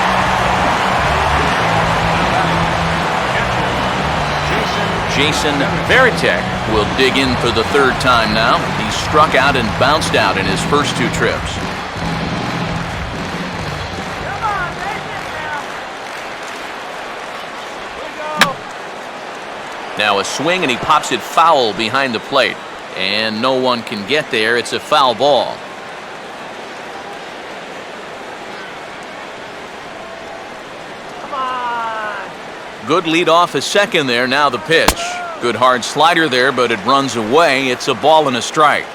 Jason Varitek will dig in for the 3rd time now. He struck out and bounced out in his first 2 trips. Now a swing and he pops it foul behind the plate. And no one can get there. It's a foul ball. Come on. Good lead off a second there. Now the pitch. Good hard slider there, but it runs away. It's a ball and a strike.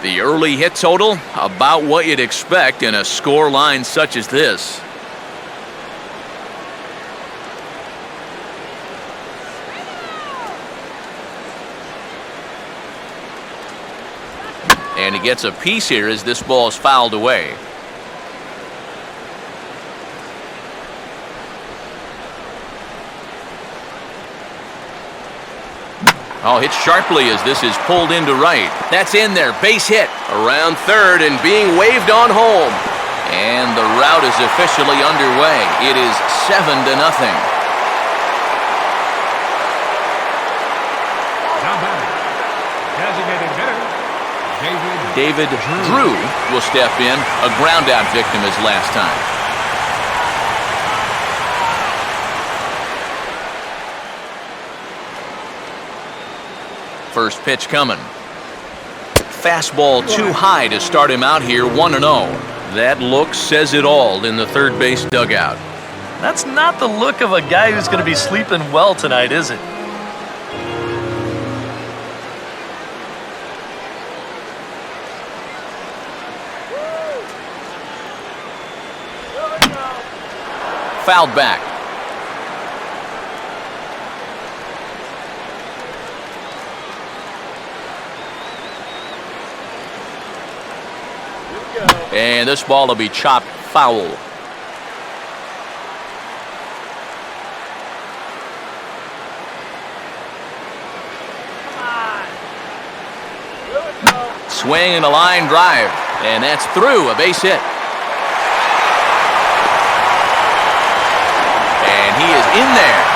The early hit total, about what you'd expect in a score line such as this. And he gets a piece here as this ball is fouled away. Oh, hit sharply as this is pulled into right. That's in there, base hit. Around third and being waved on home. And the route is officially underway. It is 7-0. Now batting, designated hitter, David Drew will step in, a ground-out victim as last time. First pitch coming. Fastball too high to start him out here, 1-0. That look says it all in the third base dugout. That's not the look of a guy who's going to be sleeping well tonight, is it? Fouled back. And this ball will be chopped foul. Swing and a line drive. And that's through, a base hit. And he is in there.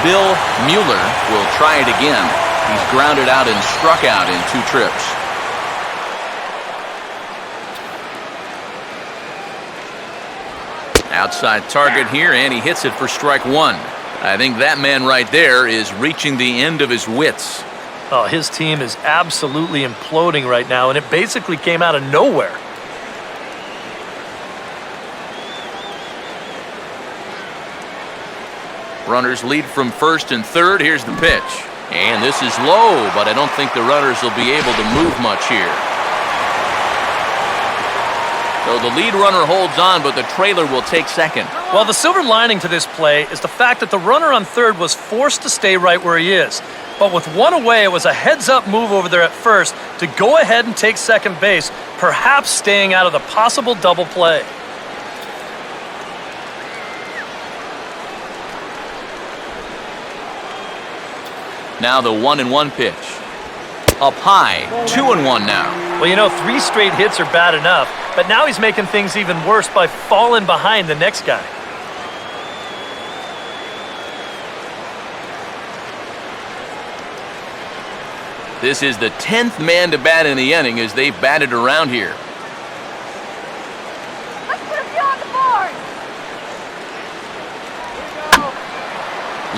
Bill Mueller will try it again. He's grounded out and struck out in 2 trips. Outside target here, and he hits it for strike 1. I think that man right there is reaching the end of his wits. Oh, his team is absolutely imploding right now, and it basically came out of nowhere. Runners lead from first and third. Here's the pitch. And this is low, but I don't think the runners will be able to move much here. So the lead runner holds on, but the trailer will take second. Well, the silver lining to this play is the fact that the runner on third was forced to stay right where he is. But with 1 away, it was a heads-up move over there at first to go ahead and take second base, perhaps staying out of the possible double play. Now the 1-1 pitch. Up high, 2-1 now. Well, you know, 3 straight hits are bad enough, but now he's making things even worse by falling behind the next guy. This is the 10th man to bat in the inning as they've batted around here. Let's put a few on the board.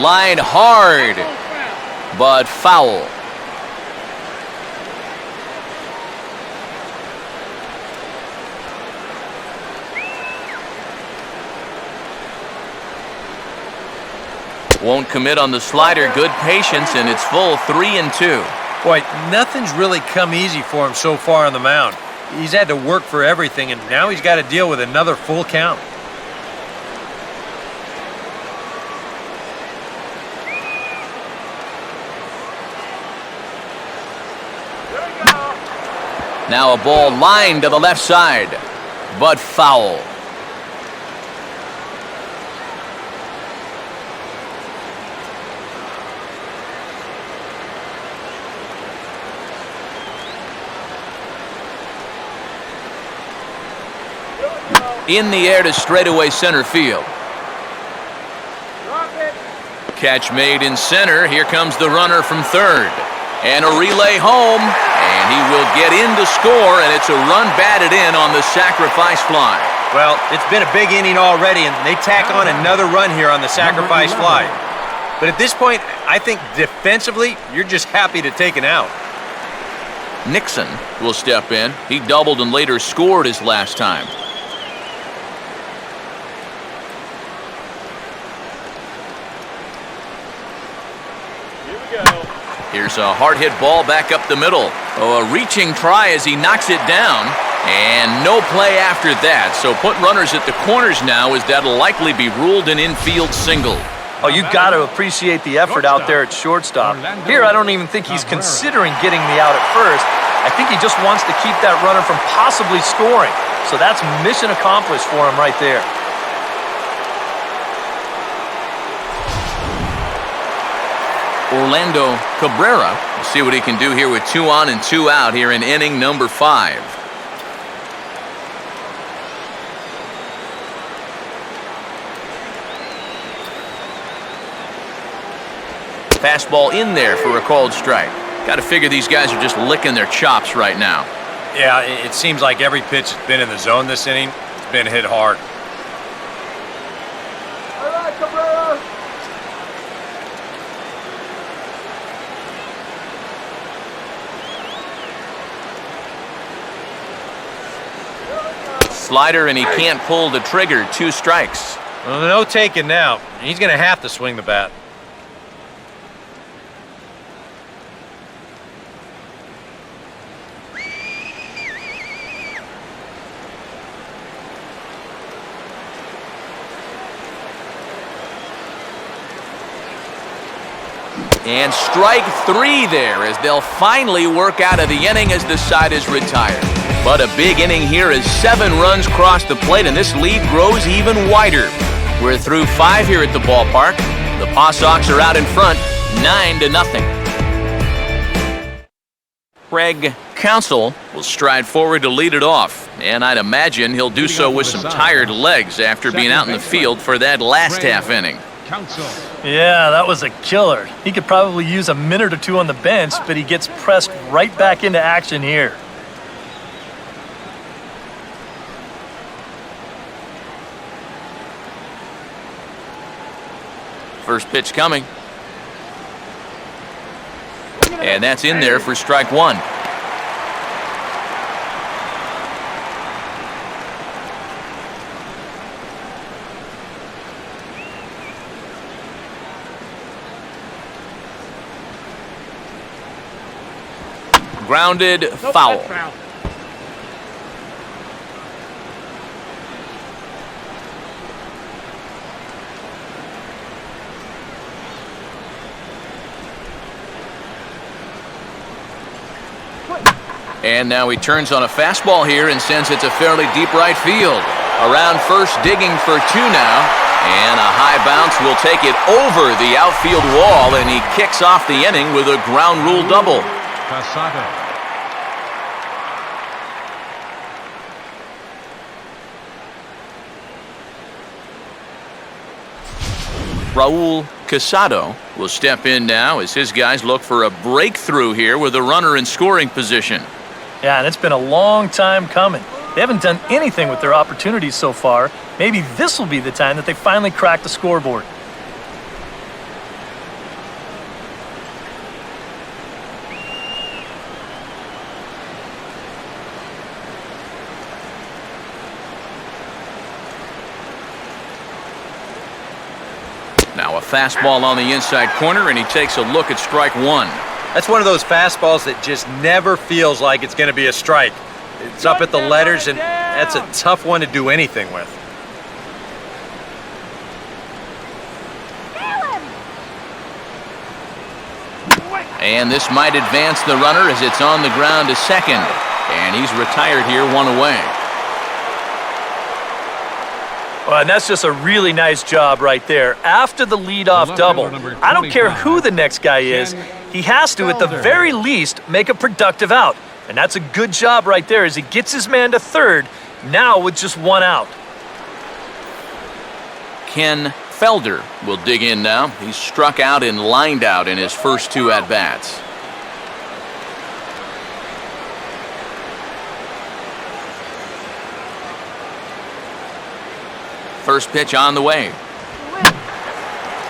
Line hard, but foul. Won't commit on the slider. Good patience, and it's full 3-2. Boy, nothing's really come easy for him so far on the mound. He's had to work for everything, and now he's got to deal with another full count. Now a ball lined to the left side, but foul. In the air to straightaway center field. Catch made in center. Here comes the runner from third. And a relay home. And he will get in to score, and it's a run batted in on the sacrifice fly. Well, it's been a big inning already, and they tack on another run here on the sacrifice fly. But at this point, I think defensively, you're just happy to take an out. Nixon will step in. He doubled and later scored his last time. Here's a hard-hit ball back up the middle. Oh, a reaching try as he knocks it down. And no play after that. So put runners at the corners now, as that'll likely be ruled an infield single. Oh, you got to appreciate the effort out there at shortstop. Here, I don't even think he's considering getting the out at first. I think he just wants to keep that runner from possibly scoring. So that's mission accomplished for him right there. Orlando Cabrera. We'll see what he can do here with 2 on and 2 out here in inning number 5. Fastball in there for a called strike. Got to figure these guys are just licking their chops right now. Yeah, it seems like every pitch has been in the zone this inning. It's been hit hard. All right, Cabrera. Slider, and he can't pull the trigger. 2 strikes. Well, no taking now. He's going to have to swing the bat. And strike 3 there, as they'll finally work out of the inning as the side is retired. But a big inning here as 7 runs cross the plate, and this lead grows even wider. We're through 5 here at the ballpark. The Paw Sox are out in front, 9-0. Craig Counsell will stride forward to lead it off, and I'd imagine he'll do so with some tired legs after being out in the field for that last half inning. Yeah, that was a killer. He could probably use a minute or 2 on the bench, but he gets pressed right back into action here. First pitch coming. And that's in there for strike 1. Grounded, foul. And now he turns on a fastball here and sends it to fairly deep right field. Around first, digging for 2 now. And a high bounce will take it over the outfield wall, and he kicks off the inning with a ground rule double. Raul Casado will step in now as his guys look for a breakthrough here with a runner in scoring position. Yeah, and it's been a long time coming. They haven't done anything with their opportunities so far. Maybe this will be the time that they finally crack the scoreboard. Now a fastball on the inside corner, and he takes a look at strike one. That's one of those fastballs that just never feels like it's going to be a strike. It's up at the letters, and that's a tough one to do anything with. And this might advance the runner as it's on the ground to second. And he's retired here, one away. Well, and that's just a really nice job right there. After the leadoff double, I don't care who the next guy is, he has to, at the very least, make a productive out. And that's a good job right there as he gets his man to third, now with just one out. Ken Felder will dig in now. He's struck out and lined out in his first two at-bats. First pitch on the way.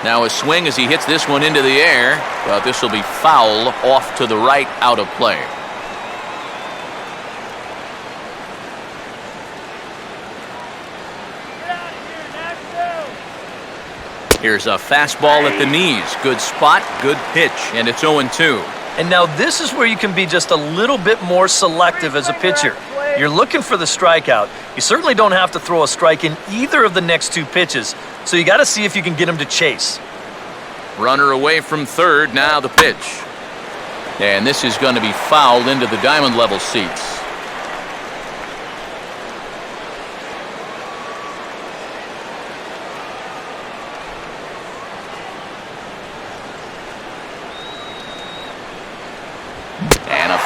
Now a swing as he hits this one into the air, but this will be foul off to the right, out of play. Here's a fastball at the knees. Good spot, good pitch, and it's 0-2. And now this is where you can be just a little bit more selective as a pitcher. You're looking for the strikeout. You certainly don't have to throw a strike in either of the next two pitches, so you got to see if you can get him to chase. Runner away from third, now the pitch. And this is going to be fouled into the diamond level seats.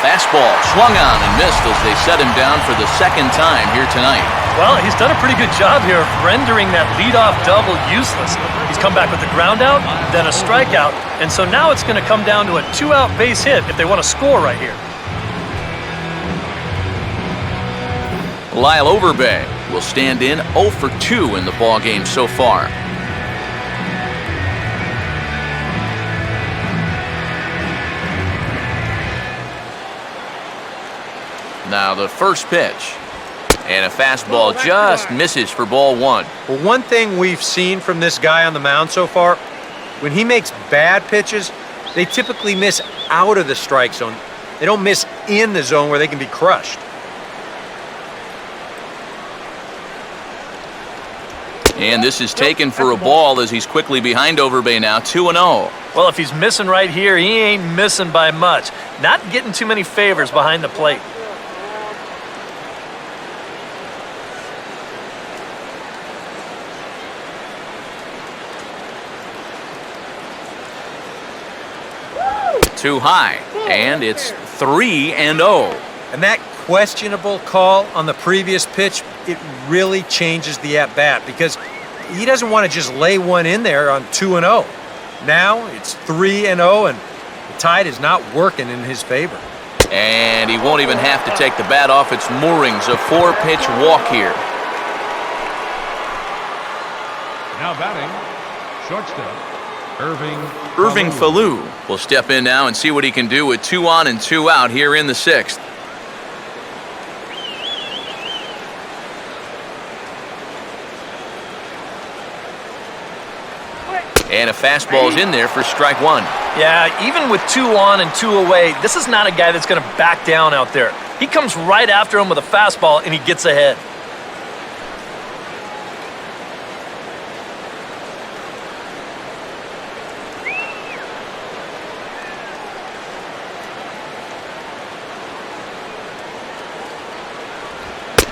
Fastball swung on and missed as they set him down for the second time here tonight. Well, he's done a pretty good job here of rendering that leadoff double useless. He's come back with a ground out, then a strikeout, and so now it's going to come down to a two-out base hit if they want to score right here. Lyle Overbay will stand in 0 for 2 in the ballgame so far. Now the first pitch, and a fastball just misses for ball one. Well, one thing we've seen from this guy on the mound so far, when he makes bad pitches, they typically miss out of the strike zone. They don't miss in the zone where they can be crushed. And this is taken for a ball as he's quickly behind Overbay now, 2-0. Well, if he's missing right here, he ain't missing by much. Not getting too many favors behind the plate. Too high, and it's 3-0. And that questionable call on the previous pitch, it really changes the at-bat because he doesn't want to just lay one in there on 2-0. Now it's 3-0, and the tide is not working in his favor. And he won't even have to take the bat off its moorings. A 4-pitch walk here. Now batting, shortstop, Irving Falou will step in now and see what he can do with 2 on and 2 out here in the 6th. And a fastball is in there for strike one. Yeah, even with 2 on and 2 away, this is not a guy that's going to back down out there. He comes right after him with a fastball, and he gets ahead.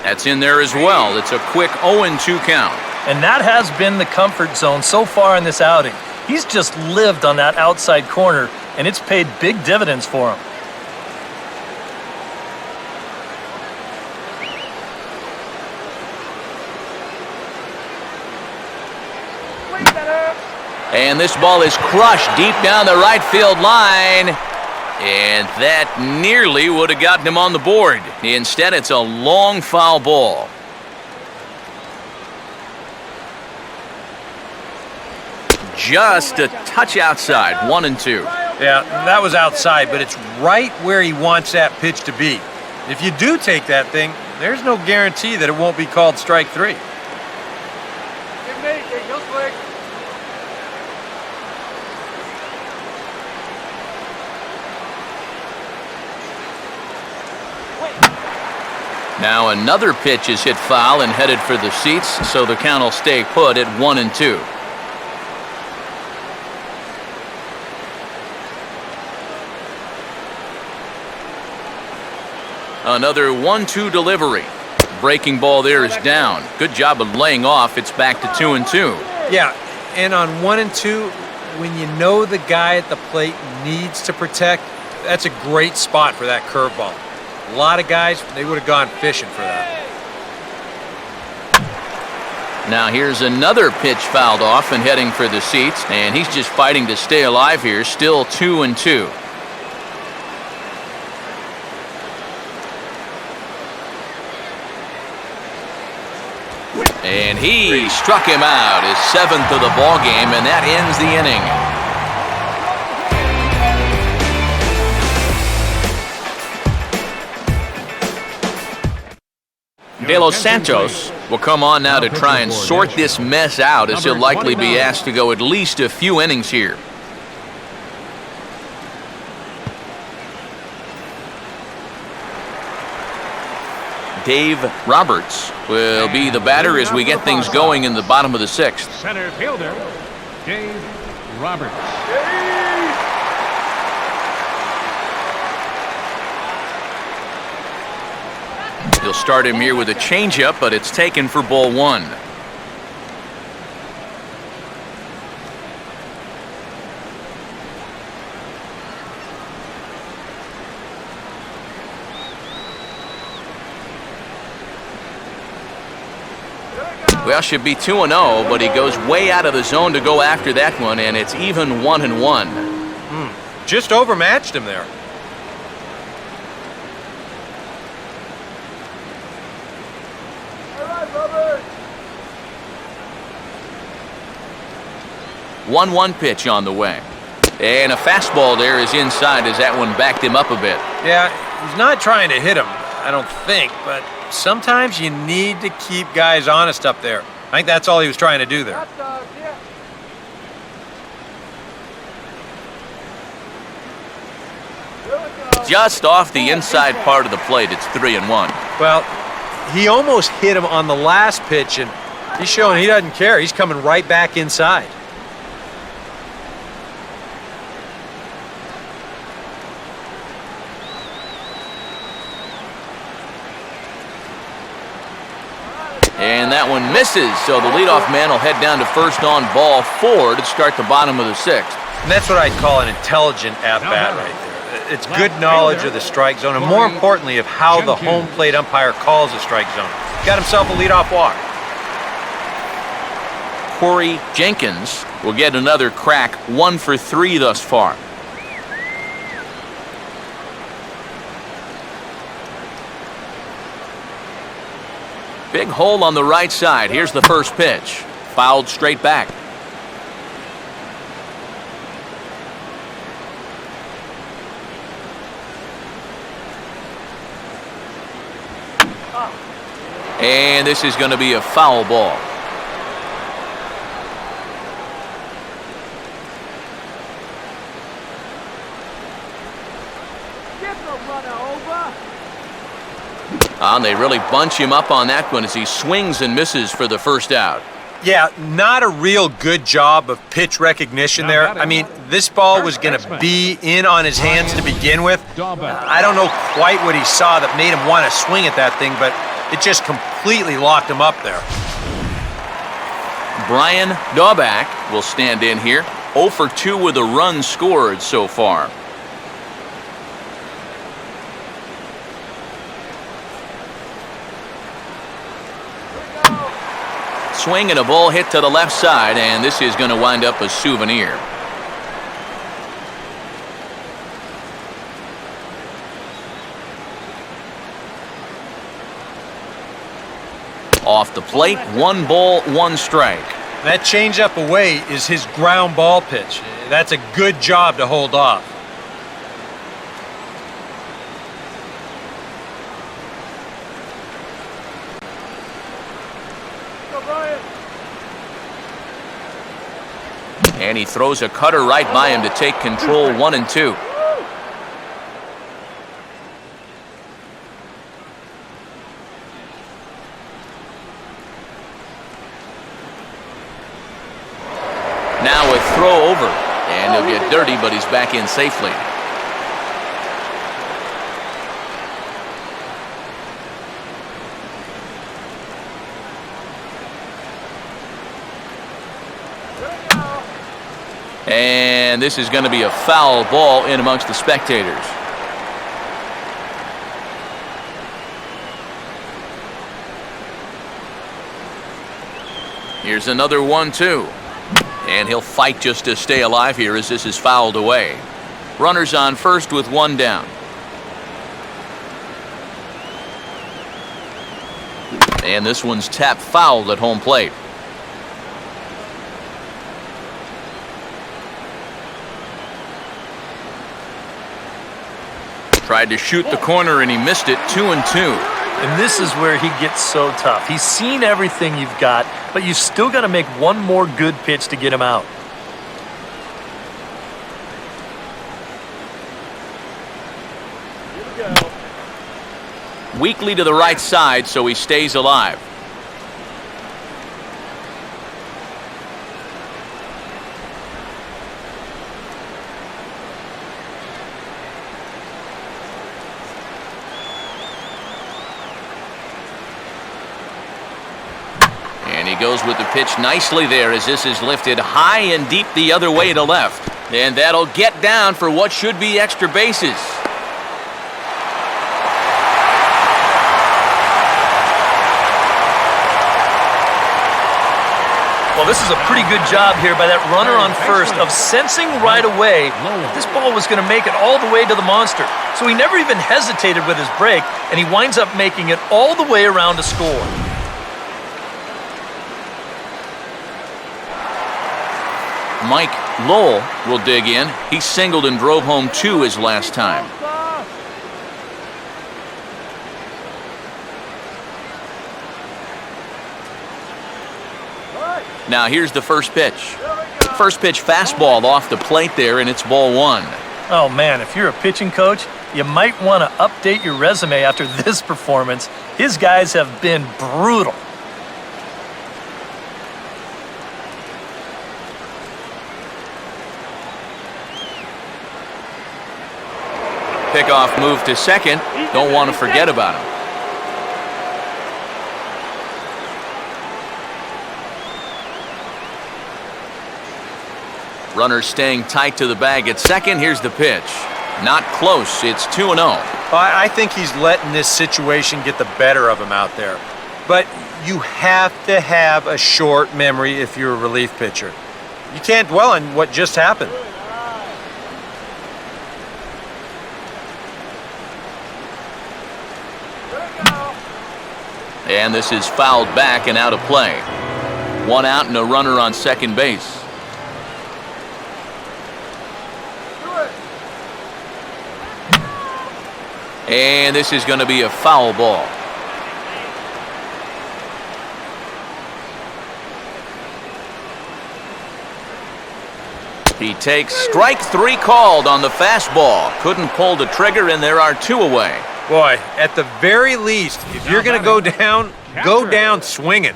That's in there as well. It's a quick 0-2 count. And that has been the comfort zone so far in this outing. He's just lived on that outside corner, and it's paid big dividends for him. And this ball is crushed deep down the right field line. And that nearly would have gotten him on the board. Instead, it's a long foul ball. Just a touch outside, 1-2. Yeah, that was outside, but it's right where he wants that pitch to be. If you do take that thing, there's no guarantee that it won't be called strike 3. Give me, you'll swing. Now another pitch is hit foul and headed for the seats, so the count will stay put at 1-2. Another 1-2 delivery. Breaking ball there is down. Good job of laying off. It's back to 2-2. Yeah, and on 1-2, when you know the guy at the plate needs to protect, that's a great spot for that curveball. A lot of guys, they would have gone fishing for that. Now here's another pitch fouled off and heading for the seats, and he's just fighting to stay alive here. Still 2-2. And he struck him out, his 7th of the ball game, and that ends the inning. De Los Santos will come on now to try and sort this mess out, as he'll likely be asked to go at least a few innings here. Dave Roberts will be the batter as we get things going in the bottom of the 6th. Center fielder, Dave Roberts. He'll start him here with a changeup, but it's taken for ball 1. Well, should be 2-0, but he goes way out of the zone to go after that one, and it's even 1-1. Just overmatched him there. All right, Robert. 1-1 pitch on the way. And a fastball there is inside as that one backed him up a bit. Yeah, he's not trying to hit him, I don't think, but sometimes you need to keep guys honest up there. I think that's all he was trying to do there. Hot dog, yeah. Here we go. Just off the inside part of the plate, it's 3-1. Well, he almost hit him on the last pitch, and he's showing he doesn't care. He's coming right back inside. And that one misses, so the leadoff man will head down to first on ball 4 to start the bottom of the 6th. And that's what I'd call an intelligent at-bat right there. It's good knowledge of the strike zone, and more importantly, of how the home plate umpire calls the strike zone. Got himself a leadoff walk. Corey Jenkins will get another crack, 1 for 3 thus far. Big hole on the right side. Here's the first pitch. Fouled straight back. And this is going to be a foul ball. Get the runner over. And they really bunch him up on that one as he swings and misses for the first out. Yeah, not a real good job of pitch recognition there. I mean, this ball was going to be in on his hands to begin with. I don't know quite what he saw that made him want to swing at that thing, but it just completely locked him up there. Brian Daubach will stand in here. 0 for 2 with a run scored so far. Swing and a ball hit to the left side, and this is going to wind up a souvenir. Off the plate, 1 ball, 1 strike. That changeup away is his ground ball pitch. That's a good job to hold off. And he throws a cutter right by him to take control, 1-2. Now a throw over, and he'll get dirty, but he's back in safely. And this is going to be a foul ball in amongst the spectators. Here's another 1-2. And he'll fight just to stay alive here as this is fouled away. Runners on first with one down. And this one's tapped foul at home plate. Tried to shoot the corner and he missed it. 2-2. And this is where he gets so tough. He's seen everything you've got, but you still got to make one more good pitch to get him out. Weakly to the right side, so he stays alive. And he goes with the pitch nicely there as this is lifted high and deep the other way to left. And that'll get down for what should be extra bases. Well, this is a pretty good job here by that runner on first of sensing right away this ball was going to make it all the way to the monster. So he never even hesitated with his break, and he winds up making it all the way around to score. Mike Lowell will dig in. He singled and drove home 2 his last time. Now here's the first pitch. First pitch fastball off the plate there, and it's ball 1. Oh man, if you're a pitching coach, you might want to update your resume after this performance. His guys have been brutal. Pickoff move to second. Don't want to forget about him. Runner staying tight to the bag at second. Here's the pitch. Not close. It's 2-0. I think he's letting this situation get the better of him out there. But you have to have a short memory if you're a relief pitcher. You can't dwell on what just happened. And this is fouled back and out of play. 1 out and a runner on second base. And this is going to be a foul ball. He takes strike 3 called on the fastball. Couldn't pull the trigger, and there are 2 away. Boy, at the very least, if you're going to go down swinging.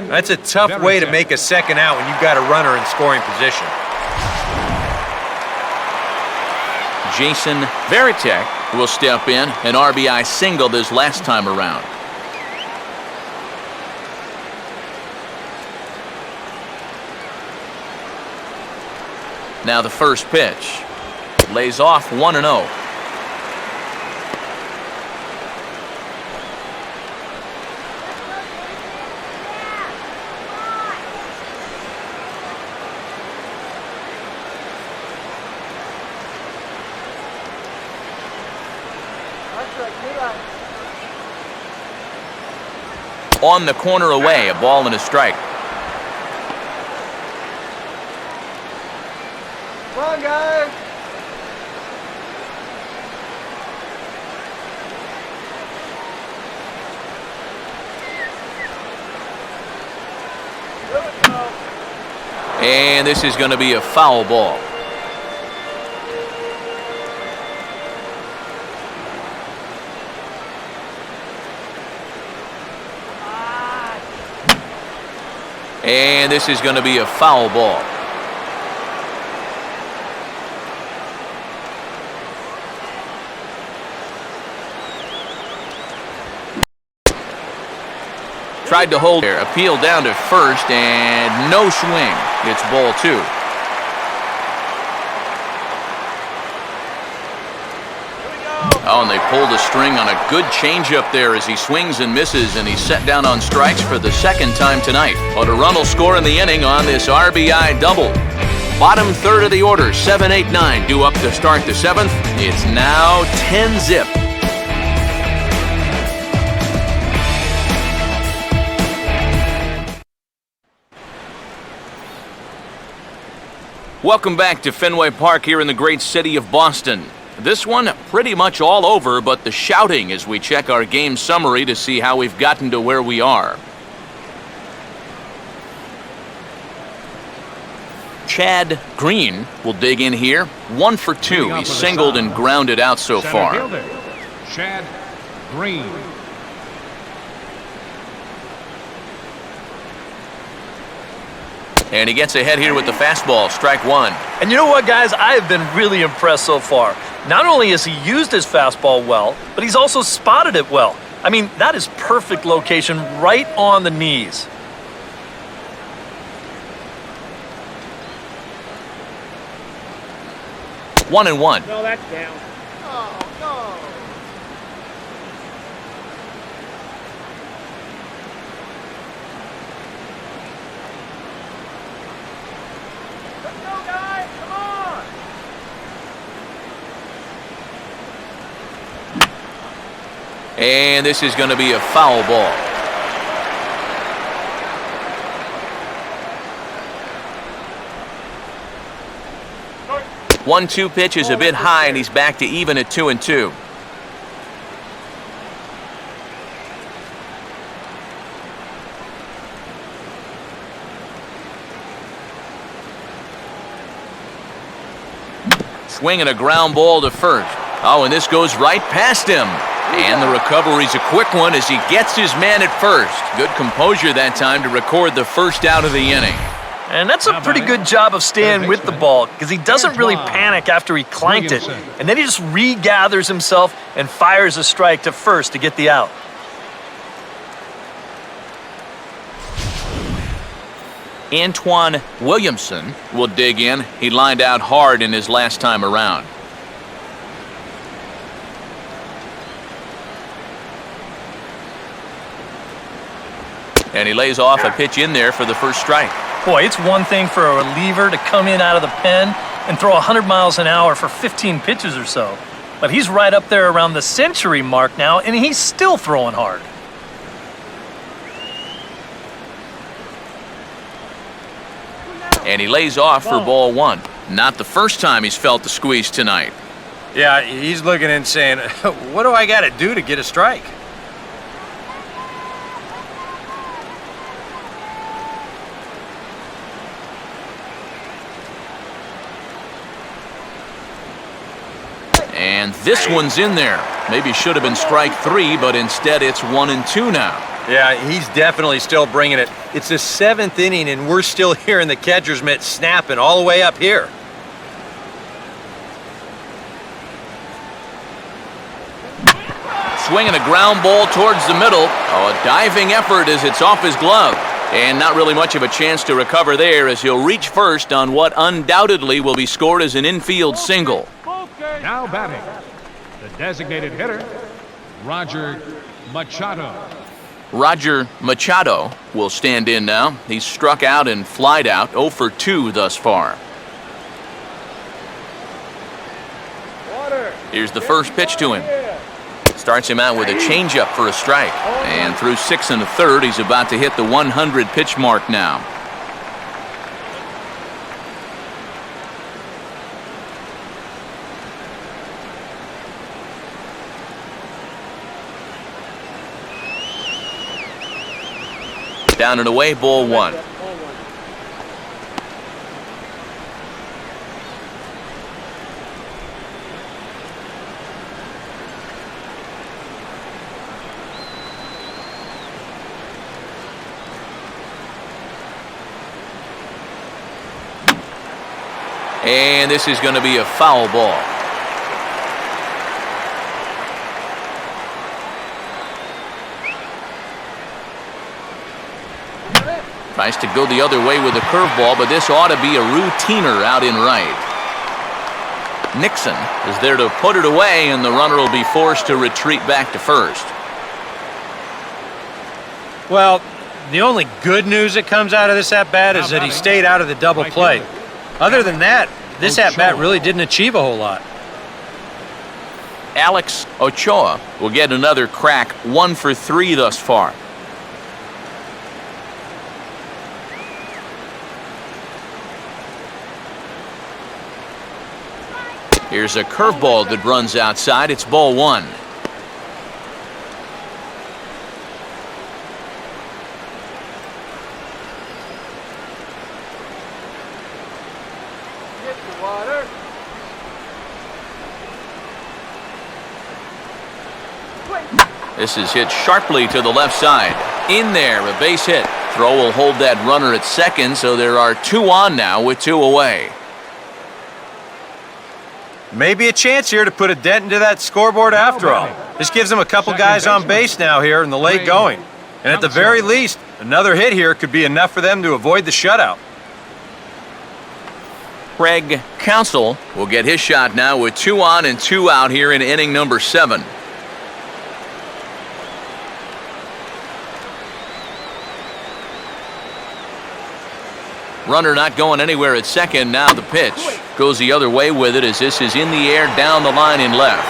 That's a tough way to make a second out when you've got a runner in scoring position. Jason Varitek will step in. An RBI single this last time around. Now the first pitch. Lays off 1-0. On the corner away, a ball and a strike. Come on, guys. And this is going to be a foul ball. And this is going to be a foul ball. tried to hold there. Appeal down to first, and no swing. It's ball 2. Oh, and they pulled a string on a good changeup there as he swings and misses, and he's set down on strikes for the second time tonight. But a run will score in the inning on this RBI double. Bottom third of the order, 7, 8, 9 due up to start the 7th. It's now 10-zip. Welcome back to Fenway Park here in the great city of Boston. This one pretty much all over, but the shouting as we check our game summary to see how we've gotten to where we are. Chad Green will dig in here. 1 for 2. He's singled and grounded out so far. Chad Green. And he gets ahead here with the fastball, strike 1. And you know what, guys? I have been really impressed so far. Not only has he used his fastball well, but he's also spotted it well. I mean, that is perfect location right on the knees. One and one. No, that's down. Oh, no. Let's go, guys. Come on. And this is going to be a foul ball. One-two pitch is a bit high, and he's back to even at 2-2. Swinging a ground ball to first. Oh, and this goes right past him. And the recovery's a quick one as he gets his man at first. Good composure that time to record the first out of the inning. And that's a pretty good job of staying with the ball because he doesn't really panic after he clanked it. And then he just regathers himself and fires a strike to first to get the out. Antoine Williamson will dig in. He lined out hard in his last time around. And he lays off a pitch in there for the first strike. Boy, it's one thing for a reliever to come in out of the pen and throw 100 miles an hour for 15 pitches or so. But he's right up there around the century mark now, and he's still throwing hard. And he lays off for ball 1. Not the first time he's felt the squeeze tonight. Yeah, he's looking and saying, what do I got to do to get a strike? And this one's in there. Maybe should have been strike 3, but instead it's 1-2 now. Yeah, he's definitely still bringing it. It's the 7th inning, and we're still hearing the catcher's mitt snapping all the way up here. Swinging a ground ball towards the middle. Oh, a diving effort as it's off his glove. And not really much of a chance to recover there as he'll reach first on what undoubtedly will be scored as an infield single. Now batting, the designated hitter, Roger Machado. Roger Machado will stand in now. He's struck out and flied out, 0 for 2 thus far. Here's the first pitch to him. Starts him out with a changeup for a strike. And through 6 1/3, he's about to hit the 100 pitch mark now. Down and away, ball 1. And this is going to be a foul ball. Tries to go the other way with a curveball, but this ought to be a routiner out in right. Nixon is there to put it away, and the runner will be forced to retreat back to first. Well, the only good news that comes out of this at-bat is that he stayed out of the double play. Other than that, this at-bat really didn't achieve a whole lot. Alex Ochoa will get another crack, 1 for 3 thus far. Here's a curveball that runs outside. It's ball 1. This is hit sharply to the left side. In there, a base hit. Throw will hold that runner at second, so there are 2 on now with 2 away. Maybe a chance here to put a dent into that scoreboard after all. This gives them a couple guys on base now here in the late going. And at the very least, another hit here could be enough for them to avoid the shutout. Craig Counsell will get his shot now with 2 on and 2 out here in inning number 7. Runner not going anywhere at second. Now the pitch goes the other way with it as this is in the air down the line in left.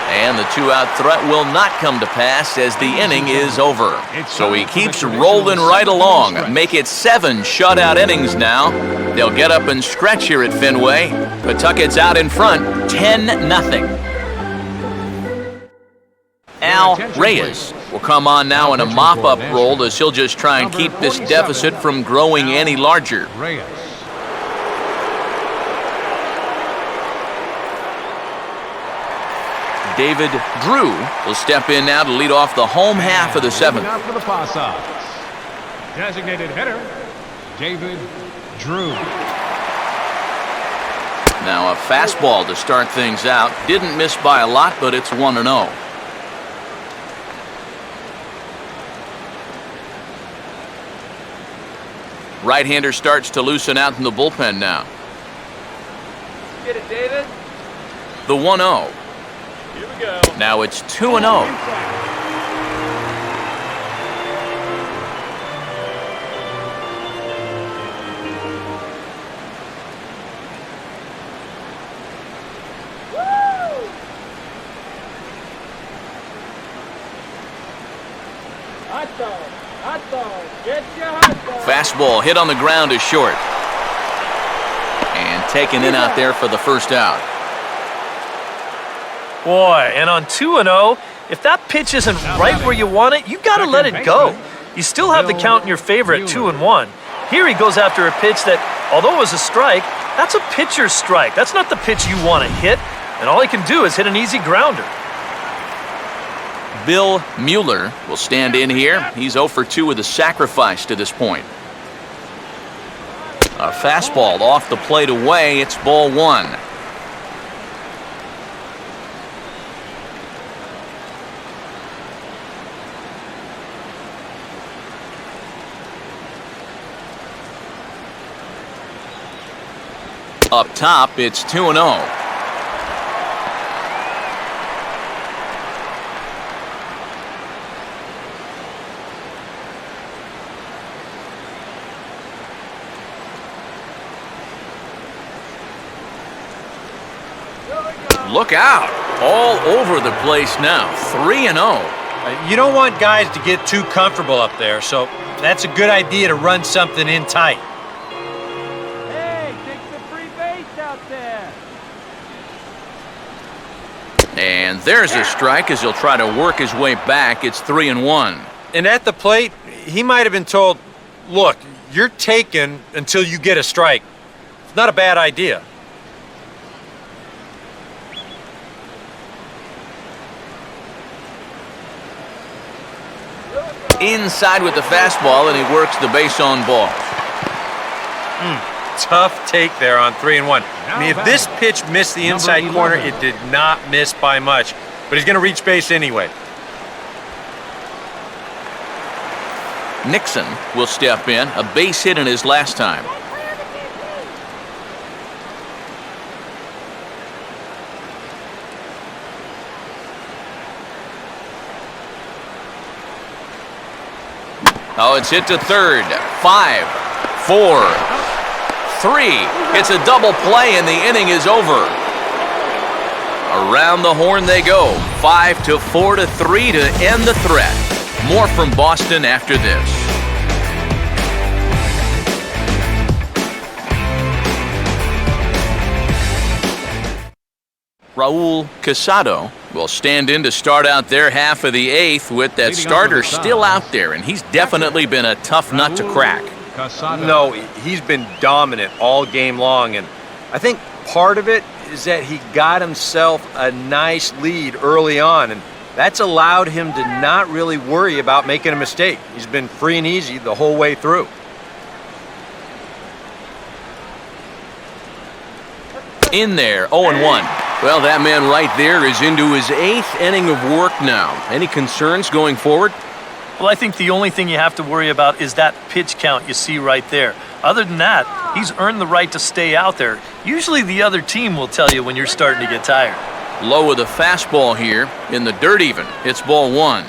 And the 2-out threat will not come to pass as the inning is over. So he keeps rolling right along. Make it 7 shutout innings now. They'll get up and stretch here at Fenway. Pawtucket's out in front, 10-0. Al Reyes will come on now in a mop-up role as he'll just try and keep this deficit from growing any larger. David Drew will step in now to lead off the home half of the 7th. For the PAW Sox, designated hitter, David Drew. Now a fastball to start things out. Didn't miss by a lot, but it's 1-0. Right-hander starts to loosen out in the bullpen now. Get it, David. The 1-0. Here we go. Now it's 2-0. Hot dog. Get your hot dog. Fastball hit on the ground is short. And taken in out there for the first out. Boy, and on 2-0, if that pitch isn't right where you want it, you got to let it go. You still have the count in your favor at 2-1. Here he goes after a pitch that, although it was a strike, that's a pitcher's strike. That's not the pitch you want to hit, and all he can do is hit an easy grounder. Bill Mueller will stand in here. He's 0 for 2 with a sacrifice to this point. A fastball off the plate away. It's ball 1. Up top, it's 2-0. Look out. All over the place now. 3-0. You don't want guys to get too comfortable up there, so that's a good idea to run something in tight. Hey, take the free base out there. And there's a strike as he'll try to work his way back. It's 3-1. And at the plate, he might have been told, look, you're taken until you get a strike. It's not a bad idea. Inside with the fastball, and he works the base on ball. Tough take there on 3-1. I mean, if this pitch missed the inside corner, it did not miss by much. But he's going to reach base anyway. Nixon will step in, a base hit in his last time. Oh, it's hit to third. 5, 4, 3. It's a double play and the inning is over. Around the horn they go. 5 to 4 to 3 to end the threat. More from Boston after this. Raul Casado will stand in to start out their half of the 8th with that starter still out there, and he's definitely been a tough nut to crack. No, he's been dominant all game long, and I think part of it is that he got himself a nice lead early on, and that's allowed him to not really worry about making a mistake. He's been free and easy the whole way through. In there, 0-1. Well, that man right there is into his 8th inning of work now. Any concerns going forward? Well, I think the only thing you have to worry about is that pitch count you see right there. Other than that, he's earned the right to stay out there. Usually the other team will tell you when you're starting to get tired. Low with a fastball here in the dirt even. It's ball 1.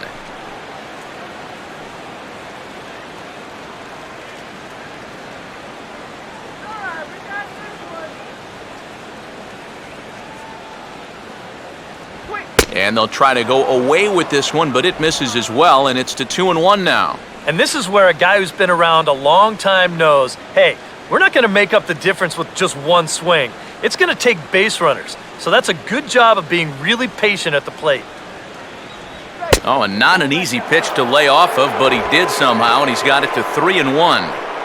And they'll try to go away with this one, but it misses as well, and it's to 2-1 now. And this is where a guy who's been around a long time knows, hey, we're not going to make up the difference with just one swing. It's going to take base runners. So that's a good job of being really patient at the plate. Oh, and not an easy pitch to lay off of, but he did somehow, and he's got it to 3-1.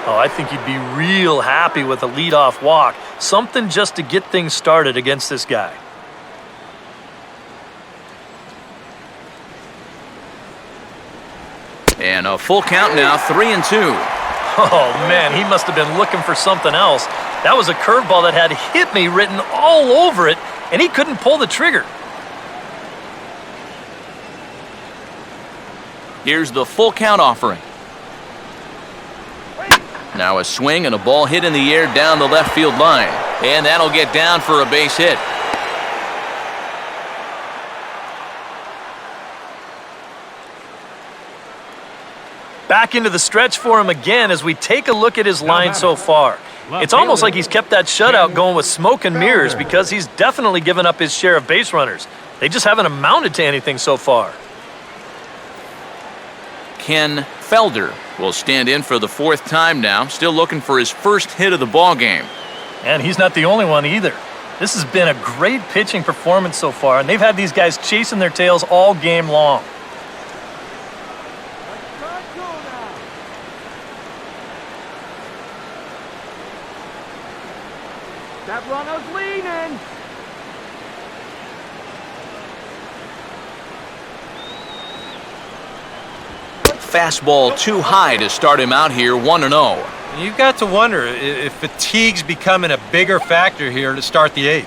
Oh, I think he'd be real happy with a leadoff walk. Something just to get things started against this guy. And a full count now, 3-2. Oh, man, he must have been looking for something else. That was a curveball that had "hit me" written all over it, and he couldn't pull the trigger. Here's the full count offering. Now a swing and a ball hit in the air down the left field line. And that'll get down for a base hit. Back into the stretch for him again as we take a look at his line so far. It's almost like he's kept that shutout going with smoke and mirrors because he's definitely given up his share of base runners. They just haven't amounted to anything so far. Ken Felder will stand in for the 4th time now, still looking for his first hit of the ball game. And he's not the only one either. This has been a great pitching performance so far, and they've had these guys chasing their tails all game long. That runner's leaning. Fastball too high to start him out here, 1-0. You've got to wonder if fatigue's becoming a bigger factor here to start the 8th.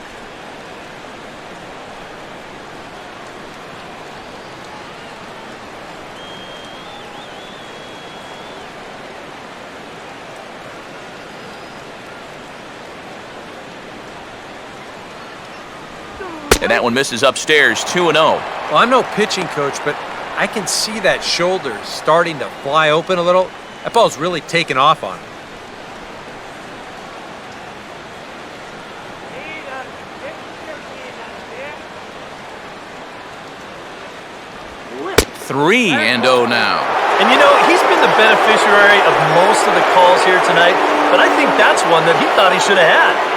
And that one misses upstairs, 2-0. Well, I'm no pitching coach, but I can see that shoulder starting to fly open a little. That ball's really taking off on him. Three and 0 now. And you know, he's been the beneficiary of most of the calls here tonight, but I think that's one that he thought he should have had.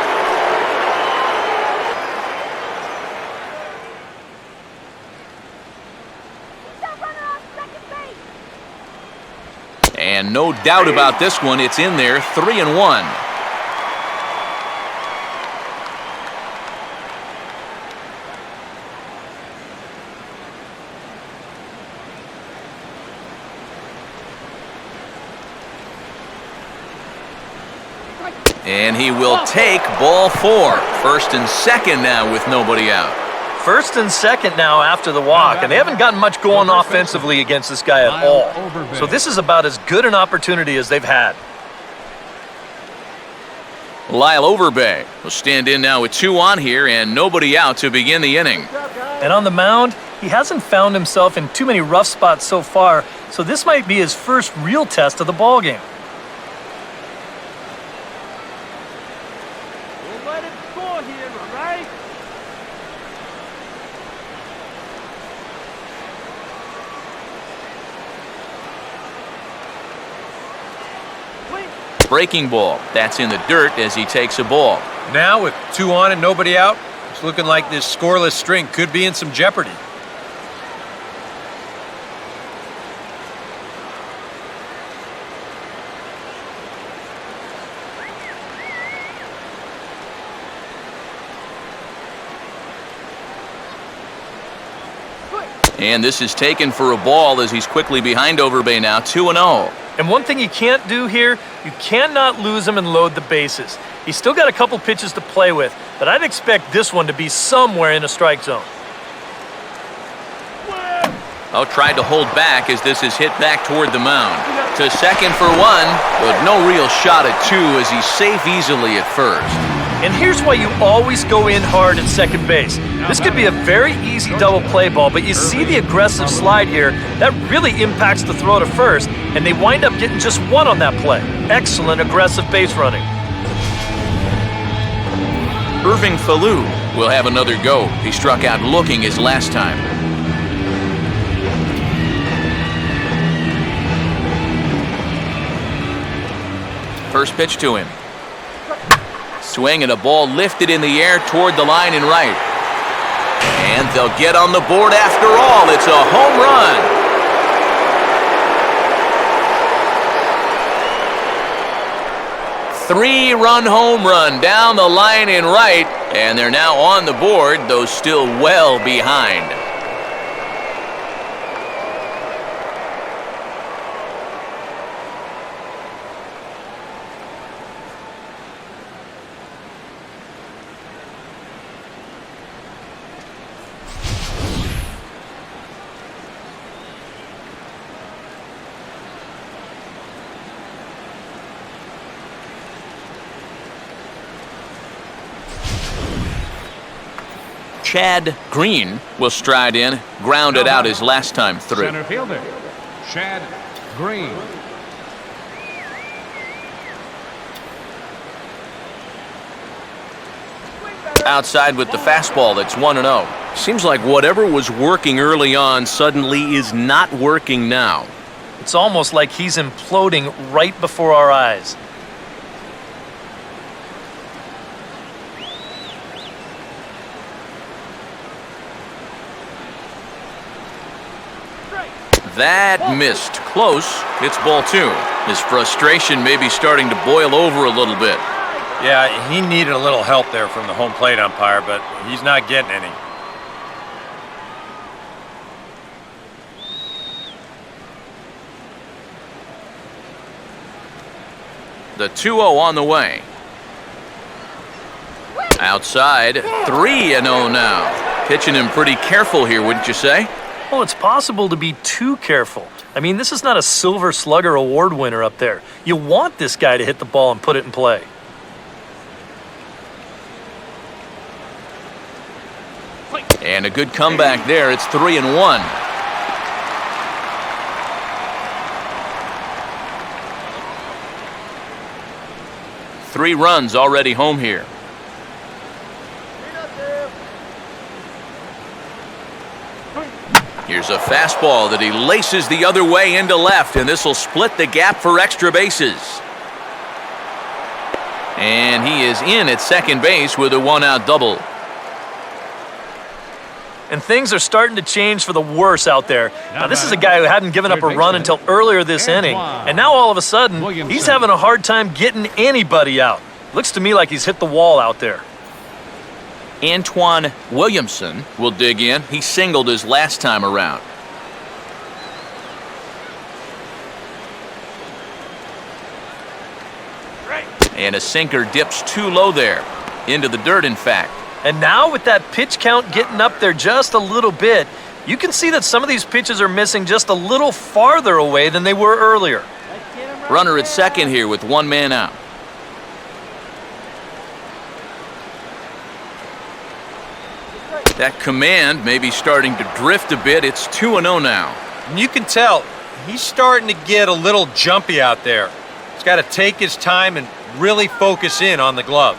And no doubt about this one, it's in there, 3-1. And he will take ball 4. First and second now with nobody out. First and second now after the walk, and they haven't gotten much going offensively against this guy at all. So this is about as good an opportunity as they've had. Lyle Overbay will stand in now with 2 on here and nobody out to begin the inning. And on the mound, he hasn't found himself in too many rough spots so far, so this might be his first real test of the ballgame. We'll let it score here, all right? Breaking ball. That's in the dirt as he takes a ball. Now with 2 on and nobody out, it's looking like this scoreless string could be in some jeopardy. And this is taken for a ball as he's quickly behind Overbay now, 2-0. And one thing you can't do here, you cannot lose him and load the bases. He's still got a couple pitches to play with, but I'd expect this one to be somewhere in a strike zone. Oh, tried to hold back as this is hit back toward the mound. To second for 1, but no real shot at 2 as he's safe easily at first. And here's why you always go in hard at second base. This could be a very easy double play ball, but you see the aggressive slide here. That really impacts the throw to first, and they wind up getting just 1 on that play. Excellent aggressive base running. Irving Falou will have another go. He struck out looking his last time. First pitch to him. Swing and a ball lifted in the air toward the line and right. And they'll get on the board after all. It's a home run. Three-run home run down the line and right. And they're now on the board, though still well behind. Chad Green will stride in, grounded out his last time through. Center fielder, Chad Green. Outside with the fastball, that's 1-0. Seems like whatever was working early on suddenly is not working now. It's almost like he's imploding right before our eyes. That missed. Close. It's ball 2. His frustration may be starting to boil over a little bit. Yeah, he needed a little help there from the home plate umpire, but he's not getting any. The 2-0 on the way. Outside, 3-0 now. Pitching him pretty careful here, wouldn't you say? Well, it's possible to be too careful. I mean, this is not a Silver Slugger award winner up there. You want this guy to hit the ball and put it in play. And a good comeback there. It's 3-1. Three runs already home here. Here's a fastball that he laces the other way into left, and this will split the gap for extra bases. And he is in at second base with a 1-out double. And things are starting to change for the worse out there. Now, this is a guy who hadn't given up a run until earlier this inning, and now all of a sudden, he's having a hard time getting anybody out. Looks to me like he's hit the wall out there. Antoine Williamson will dig in. He singled his last time around. And a sinker dips too low there. Into the dirt, in fact. And now with that pitch count getting up there just a little bit, you can see that some of these pitches are missing just a little farther away than they were earlier. Runner at second here with one man out. That command may be starting to drift a bit. It's 2-0 now. And you can tell he's starting to get a little jumpy out there. He's got to take his time and really focus in on the glove.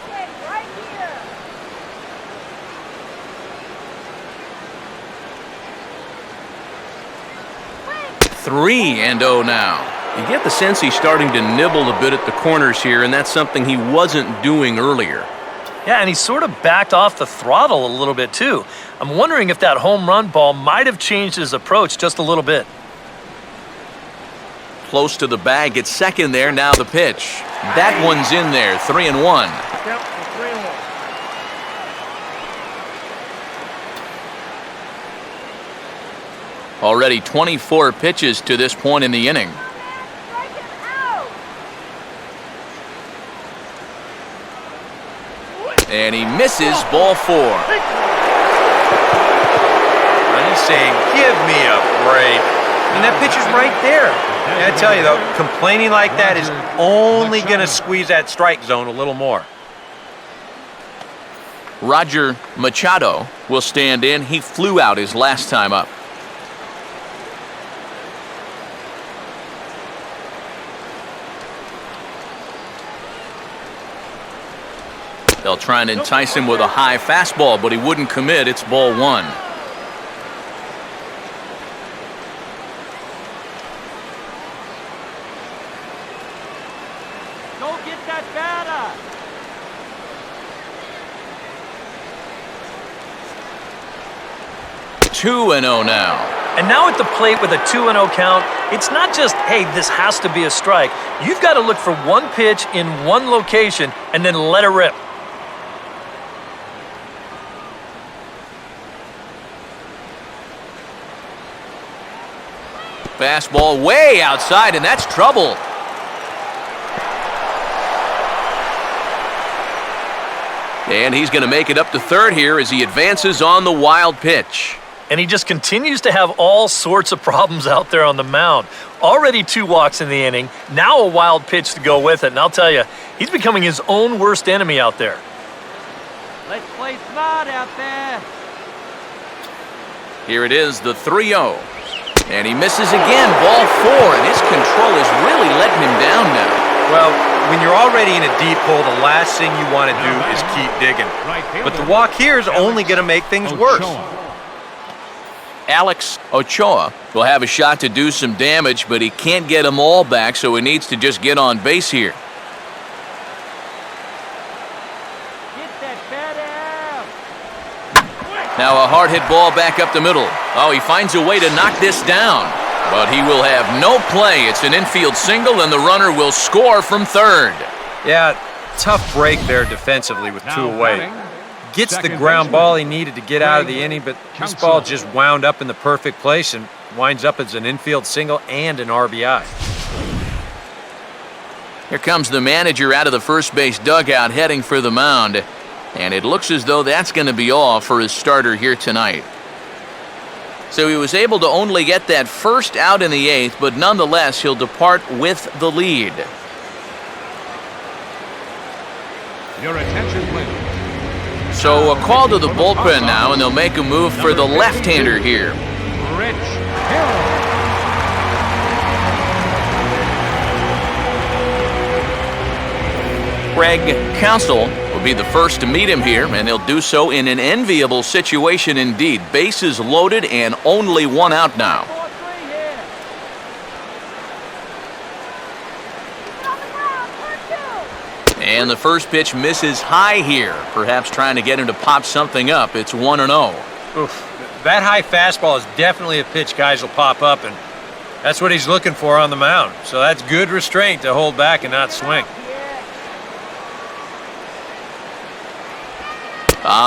3-0 now. You get the sense he's starting to nibble a bit at the corners here, and that's something he wasn't doing earlier. Yeah, and he sort of backed off the throttle a little bit too. I'm wondering if that home run ball might have changed his approach just a little bit. Close to the bag at second there. Now the pitch. That one's in there. 3-1. Yep, 3-1. Already 24 pitches to this point in the inning. And he misses, ball 4. And he's saying, give me a break. And that pitch is right there. And I tell you, though, complaining like that is only going to squeeze that strike zone a little more. Roger Machado will stand in. He flew out his last time up. They'll try and entice him with a high fastball, but he wouldn't commit. It's ball 1. Go get that batter. 2-0 now. And now at the plate with a 2-0 count, it's not just, hey, this has to be a strike. You've got to look for one pitch in one location and then let it rip. Fastball way outside, and that's trouble. And he's going to make it up to third here as he advances on the wild pitch. And he just continues to have all sorts of problems out there on the mound. Already 2 walks in the inning, now a wild pitch to go with it. And I'll tell you, he's becoming his own worst enemy out there. Let's play smart out there. Here it is, the 3-0. And he misses again, ball 4, and his control is really letting him down now. Well, when you're already in a deep hole, the last thing you want to do is keep digging. But the walk here is only going to make things worse. Alex Ochoa will have a shot to do some damage, but he can't get them all back, so he needs to just get on base here. Get that batter out. Now a hard hit ball back up the middle. Oh, he finds a way to knock this down, but he will have no play. It's an infield single, and the runner will score from third. Yeah, tough break there defensively with 2 away. Gets the ground ball he needed to get out of the inning, but this ball just wound up in the perfect place and winds up as an infield single and an RBI. Here comes the manager out of the first base dugout heading for the mound, and it looks as though that's going to be all for his starter here tonight. So he was able to only get that first out in the 8th, but nonetheless he'll depart with the lead. Your attention, please. So a call to the bullpen now, and they'll make a move for the left-hander here. Rich Hill. Craig Counsell will be the first to meet him here, and he'll do so in an enviable situation indeed. Bases loaded and only 1 out now. 4-3 here. And the first pitch misses high here, perhaps trying to get him to pop something up. It's 1-0. Oof. That high fastball is definitely a pitch guys will pop up, and that's what he's looking for on the mound. So that's good restraint to hold back and not swing.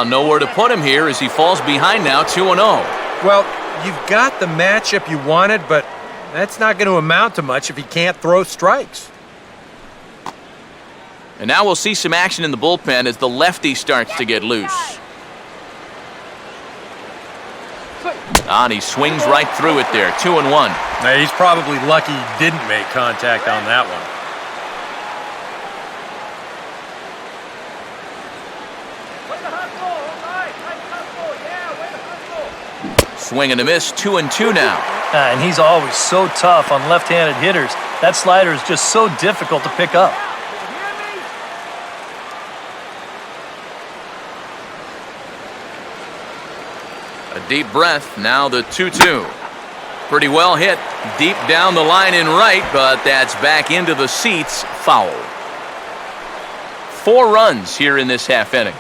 Nowhere to put him here as he falls behind now, 2-0. Well, you've got the matchup you wanted, but that's not going to amount to much if he can't throw strikes. And now we'll see some action in the bullpen as the lefty starts to get loose. And he swings right through it there. 2-1. Now, he's probably lucky he didn't make contact on that one. Swing and a miss. 2-2 now. And he's always so tough on left-handed hitters. That slider is just so difficult to pick up. A deep breath. Now the 2-2. Pretty well hit. Deep down the line in right, but that's back into the seats. Foul. 4 runs here in this half inning.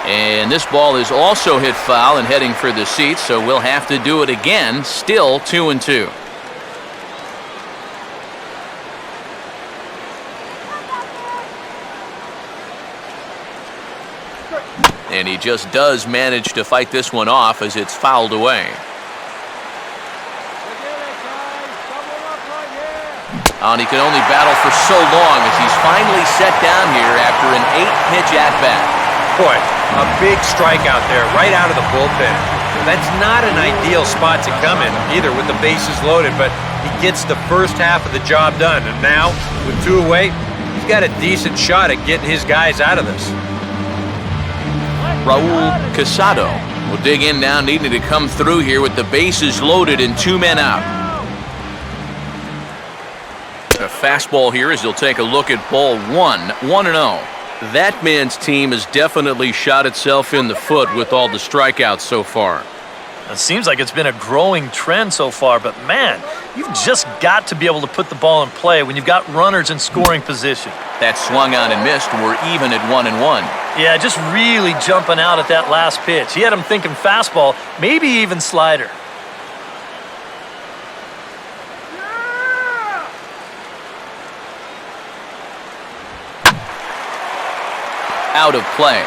And this ball is also hit foul and heading for the seats, so we'll have to do it again. Still 2-2. And he just does manage to fight this one off as it's fouled away. And he can only battle for so long as he's finally set down here after an 8-pitch at-bat. Boy, a big strikeout there right out of the bullpen. That's not an ideal spot to come in either with the bases loaded, but he gets the first half of the job done. And now, with 2 away, he's got a decent shot at getting his guys out of this. Raul Casado will dig in now, needing to come through here with the bases loaded and 2 men out. A fastball here as he'll take a look at ball 1, 1-0. That man's team has definitely shot itself in the foot with all the strikeouts so far. It seems like it's been a growing trend so far, but man, you've just got to be able to put the ball in play when you've got runners in scoring position. That swung on and missed. We're even at 1-1. Yeah, just really jumping out at that last pitch. He had him thinking fastball, maybe even slider. Out of play.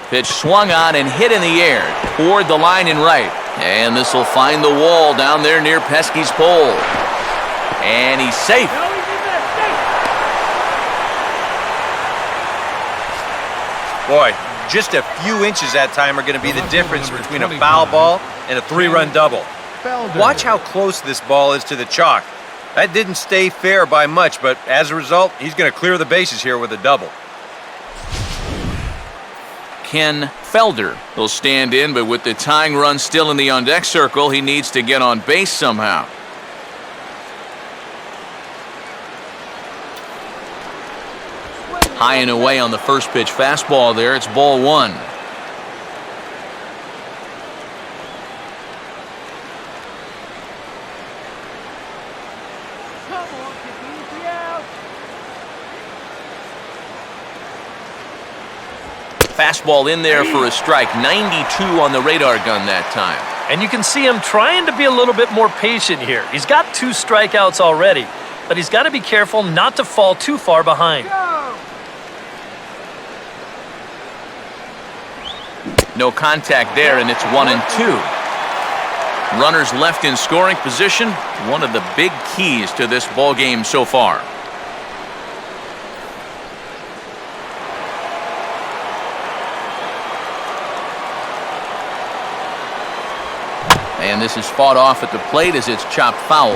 Pitch swung on and hit in the air toward the line in right. And this will find the wall down there near Pesky's pole. And he's safe. Boy, just a few inches that time are going to be the difference between a foul ball and a 3-run double. Watch how close this ball is to the chalk. That didn't stay fair by much, but as a result, he's going to clear the bases here with a double. Ken Felder will stand in, but with the tying run still in the on-deck circle, he needs to get on base somehow. High and away on the first pitch fastball there. It's ball 1. Fastball in there for a strike. 92 on the radar gun that time. And you can see him trying to be a little bit more patient here. He's got 2 strikeouts already, but he's got to be careful not to fall too far behind. No contact there, and it's 1-2. Runners left in scoring position, one of the big keys to this ball game so far. And this is fought off at the plate as it's chopped foul.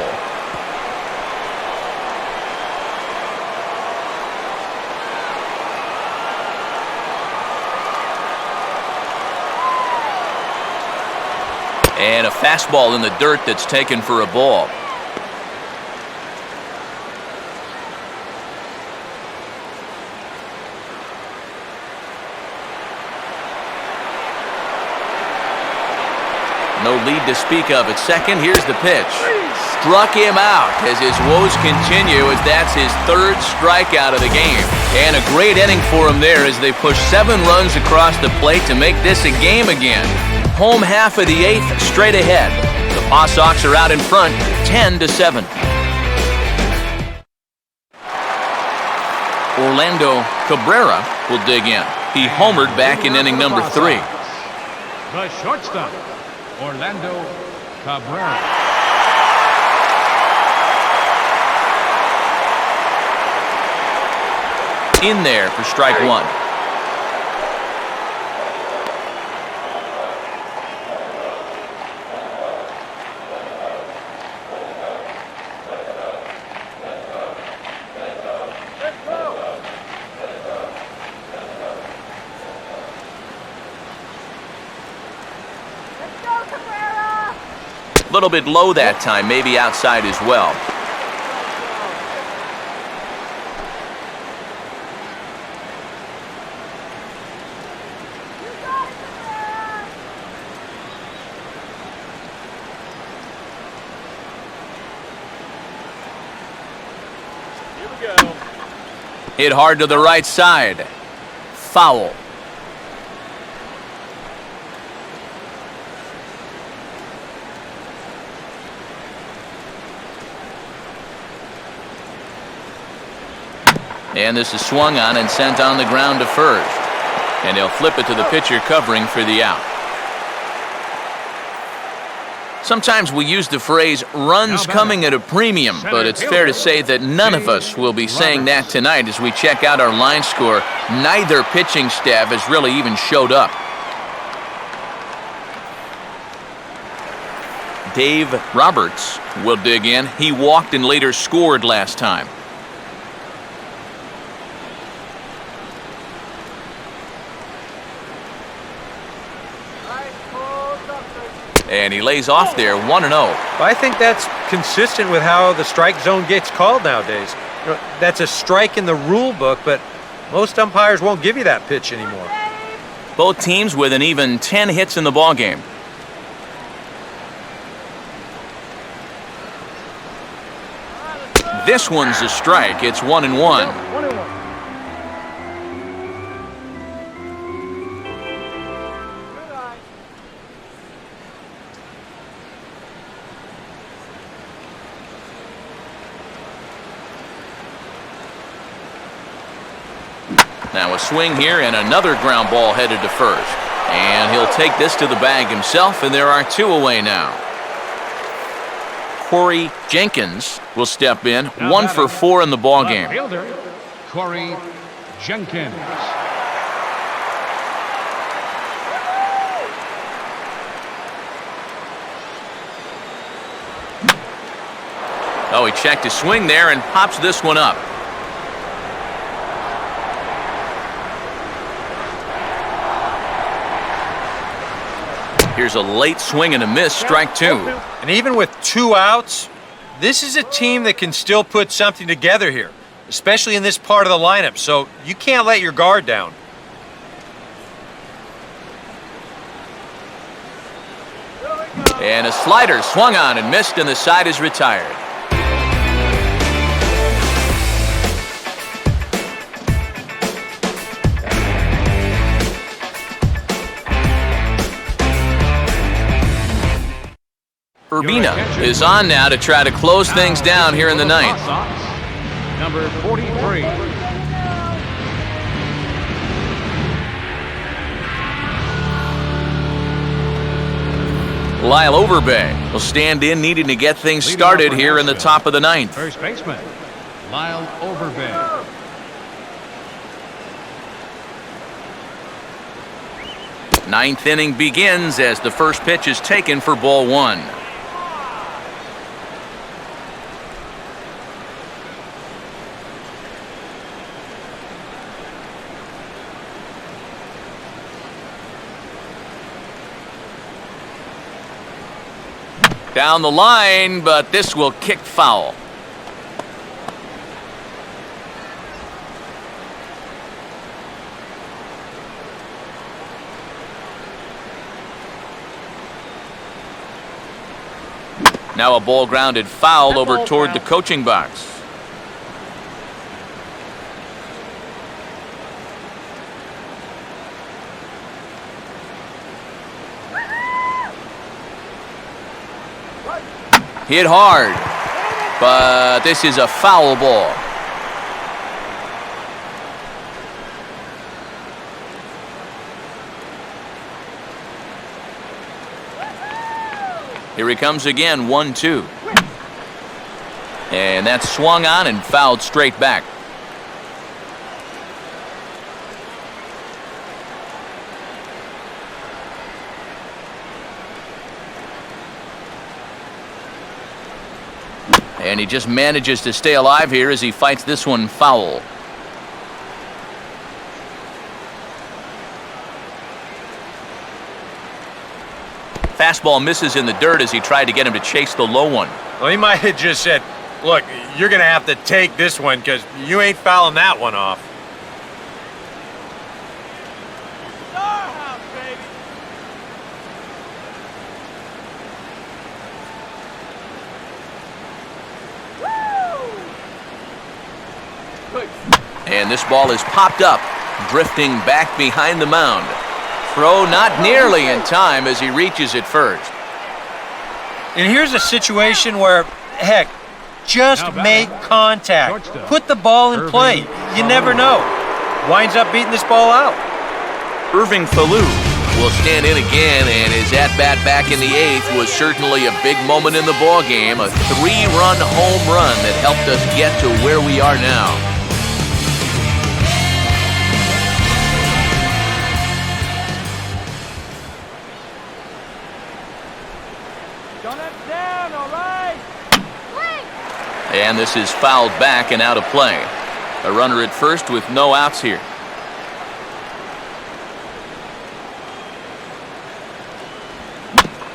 And a fastball in the dirt that's taken for a ball. No lead to speak of at second. Here's the pitch. Struck him out as his woes continue, as that's his 3rd strikeout of the game. And a great inning for him there as they push 7 runs across the plate to make this a game again. Home half of the 8th straight ahead. The Paw Sox are out in front 10-7. Orlando Cabrera will dig in. He homered back in inning number 3. The shortstop, Orlando Cabrera. In there for strike 1. A little bit low that time, maybe outside as well. Hit hard to the right side. Foul. And this is swung on and sent on the ground to first. And he'll flip it to the pitcher covering for the out. Sometimes we use the phrase runs coming at a premium, but it's fair to say that none of us will be saying that tonight as we check out our line score. Neither pitching staff has really even showed up. Dave Roberts will dig in. He walked and later scored last time. And he lays off there, 1-0. I think that's consistent with how the strike zone gets called nowadays. You know, that's a strike in the rule book, but most umpires won't give you that pitch anymore. Both teams with an even 10 hits in the ballgame. This one's a strike. It's 1-1. Now a swing here and another ground ball headed to first. And he'll take this to the bag himself, and there are 2 away now. Corey Jenkins will step in, 1 for 4 in the ball game. Fielder, Corey Jenkins. Oh, he checked his swing there and pops this one up. Here's a late swing and a miss, strike 2. And even with 2 outs, this is a team that can still put something together here, especially in this part of the lineup, so you can't let your guard down. And a slider swung on and missed, and the side is retired. Urbina is on now to try to close things down here in the 9th. Number 43. Lyle Overbay will stand in, needing to get things started here in the top of the 9th. First baseman, Lyle Overbay. Ninth inning begins as the first pitch is taken for ball 1. Down the line, but this will kick foul. Now a ball grounded foul over toward the coaching box. Hit hard, but this is a foul ball. Here he comes again, 1-2. And that's swung on and fouled straight back. And he just manages to stay alive here as he fights this one foul. Fastball misses in the dirt as he tried to get him to chase the low one. Well, he might have just said, look, you're going to have to take this one because you ain't fouling that one off. Star House, baby. And this ball is popped up, drifting back behind the mound. Throw not nearly in time as he reaches it first. And here's a situation where, heck, just make contact. Put the ball in play. You never know. Winds up beating this ball out. Irving Falou will stand in again, and his at-bat back in the eighth was certainly a big moment in the ballgame. A 3-run home run that helped us get to where we are now. And this is fouled back and out of play. A runner at first with no outs here.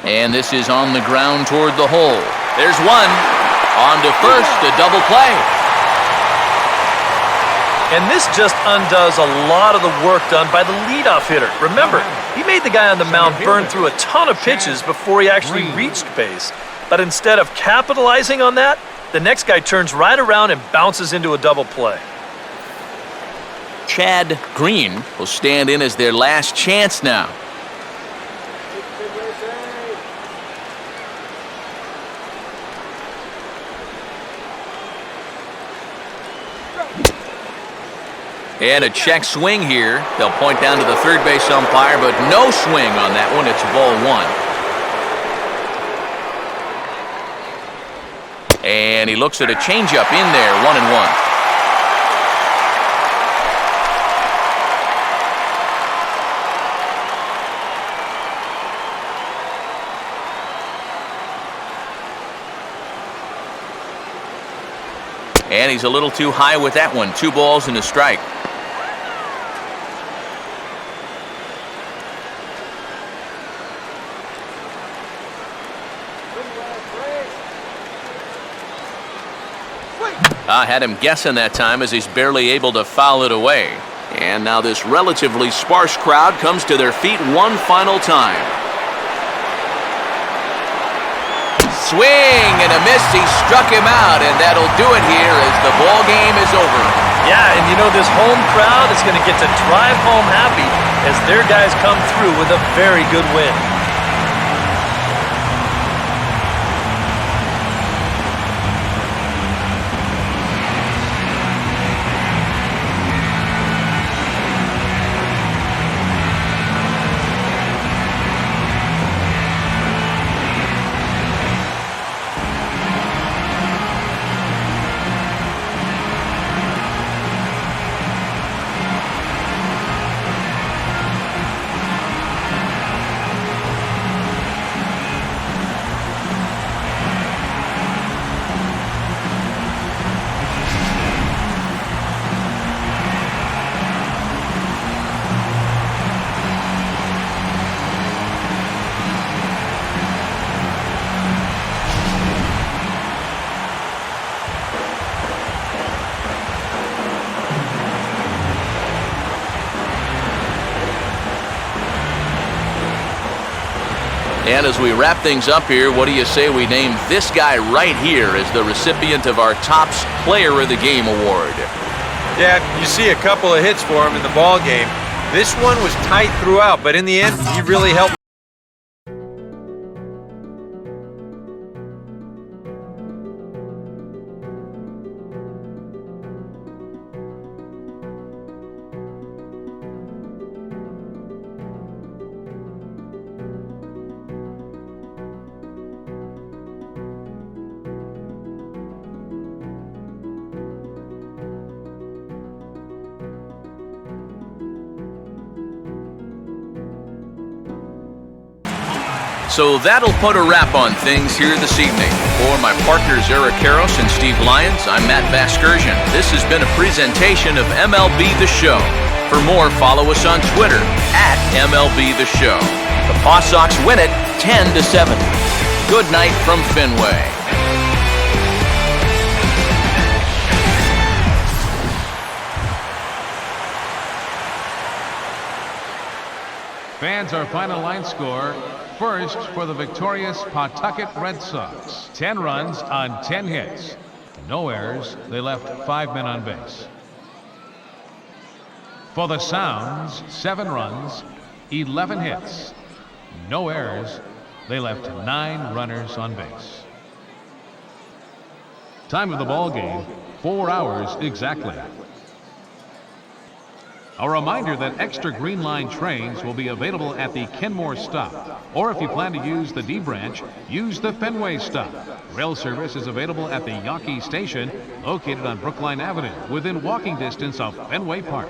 And this is on the ground toward the hole. There's one. On to first, a double play. And this just undoes a lot of the work done by the leadoff hitter. Remember, he made the guy on the mound burn through a ton of pitches before he actually reached base. But instead of capitalizing on that, the next guy turns right around and bounces into a double play. Chad Green will stand in as their last chance now. And a check swing here. They'll point down to the third base umpire, but no swing on that one. It's ball one. And he looks at a changeup in there, 1-1. And he's a little too high with that one. 2 balls and a strike. I had him guessing that time as he's barely able to foul it away. And now this relatively sparse crowd comes to their feet one final time. Swing and a miss. He struck him out, and that'll do it here as the ball game is over. Yeah, and you know this home crowd is going to get to drive home happy as their guys come through with a very good win. And as we wrap things up here, what do you say we name this guy right here as the recipient of our Topps Player of the Game award? Yeah, you see a couple of hits for him in the ball game. This one was tight throughout, but in the end, he really helped. So that'll put a wrap on things here this evening. For my partners Eric Karros and Steve Lyons, I'm Matt Vasgersian. This has been a presentation of MLB The Show. For more, follow us on Twitter at MLB The Show. The Paw Sox win it 10-7. Good night from Fenway. Fans, our final line score. First for the victorious Pawtucket Red Sox. 10 runs on 10 hits. No errors. They left 5 men on base. For the Sounds, 7 runs, 11 hits. No errors. They left 9 runners on base. Time of the ball game, 4 hours exactly. A reminder that extra Green Line trains will be available at the Kenmore stop. Or if you plan to use the D branch, use the Fenway stop. Rail service is available at the Yawkey Station, located on Brookline Avenue, within walking distance of Fenway Park.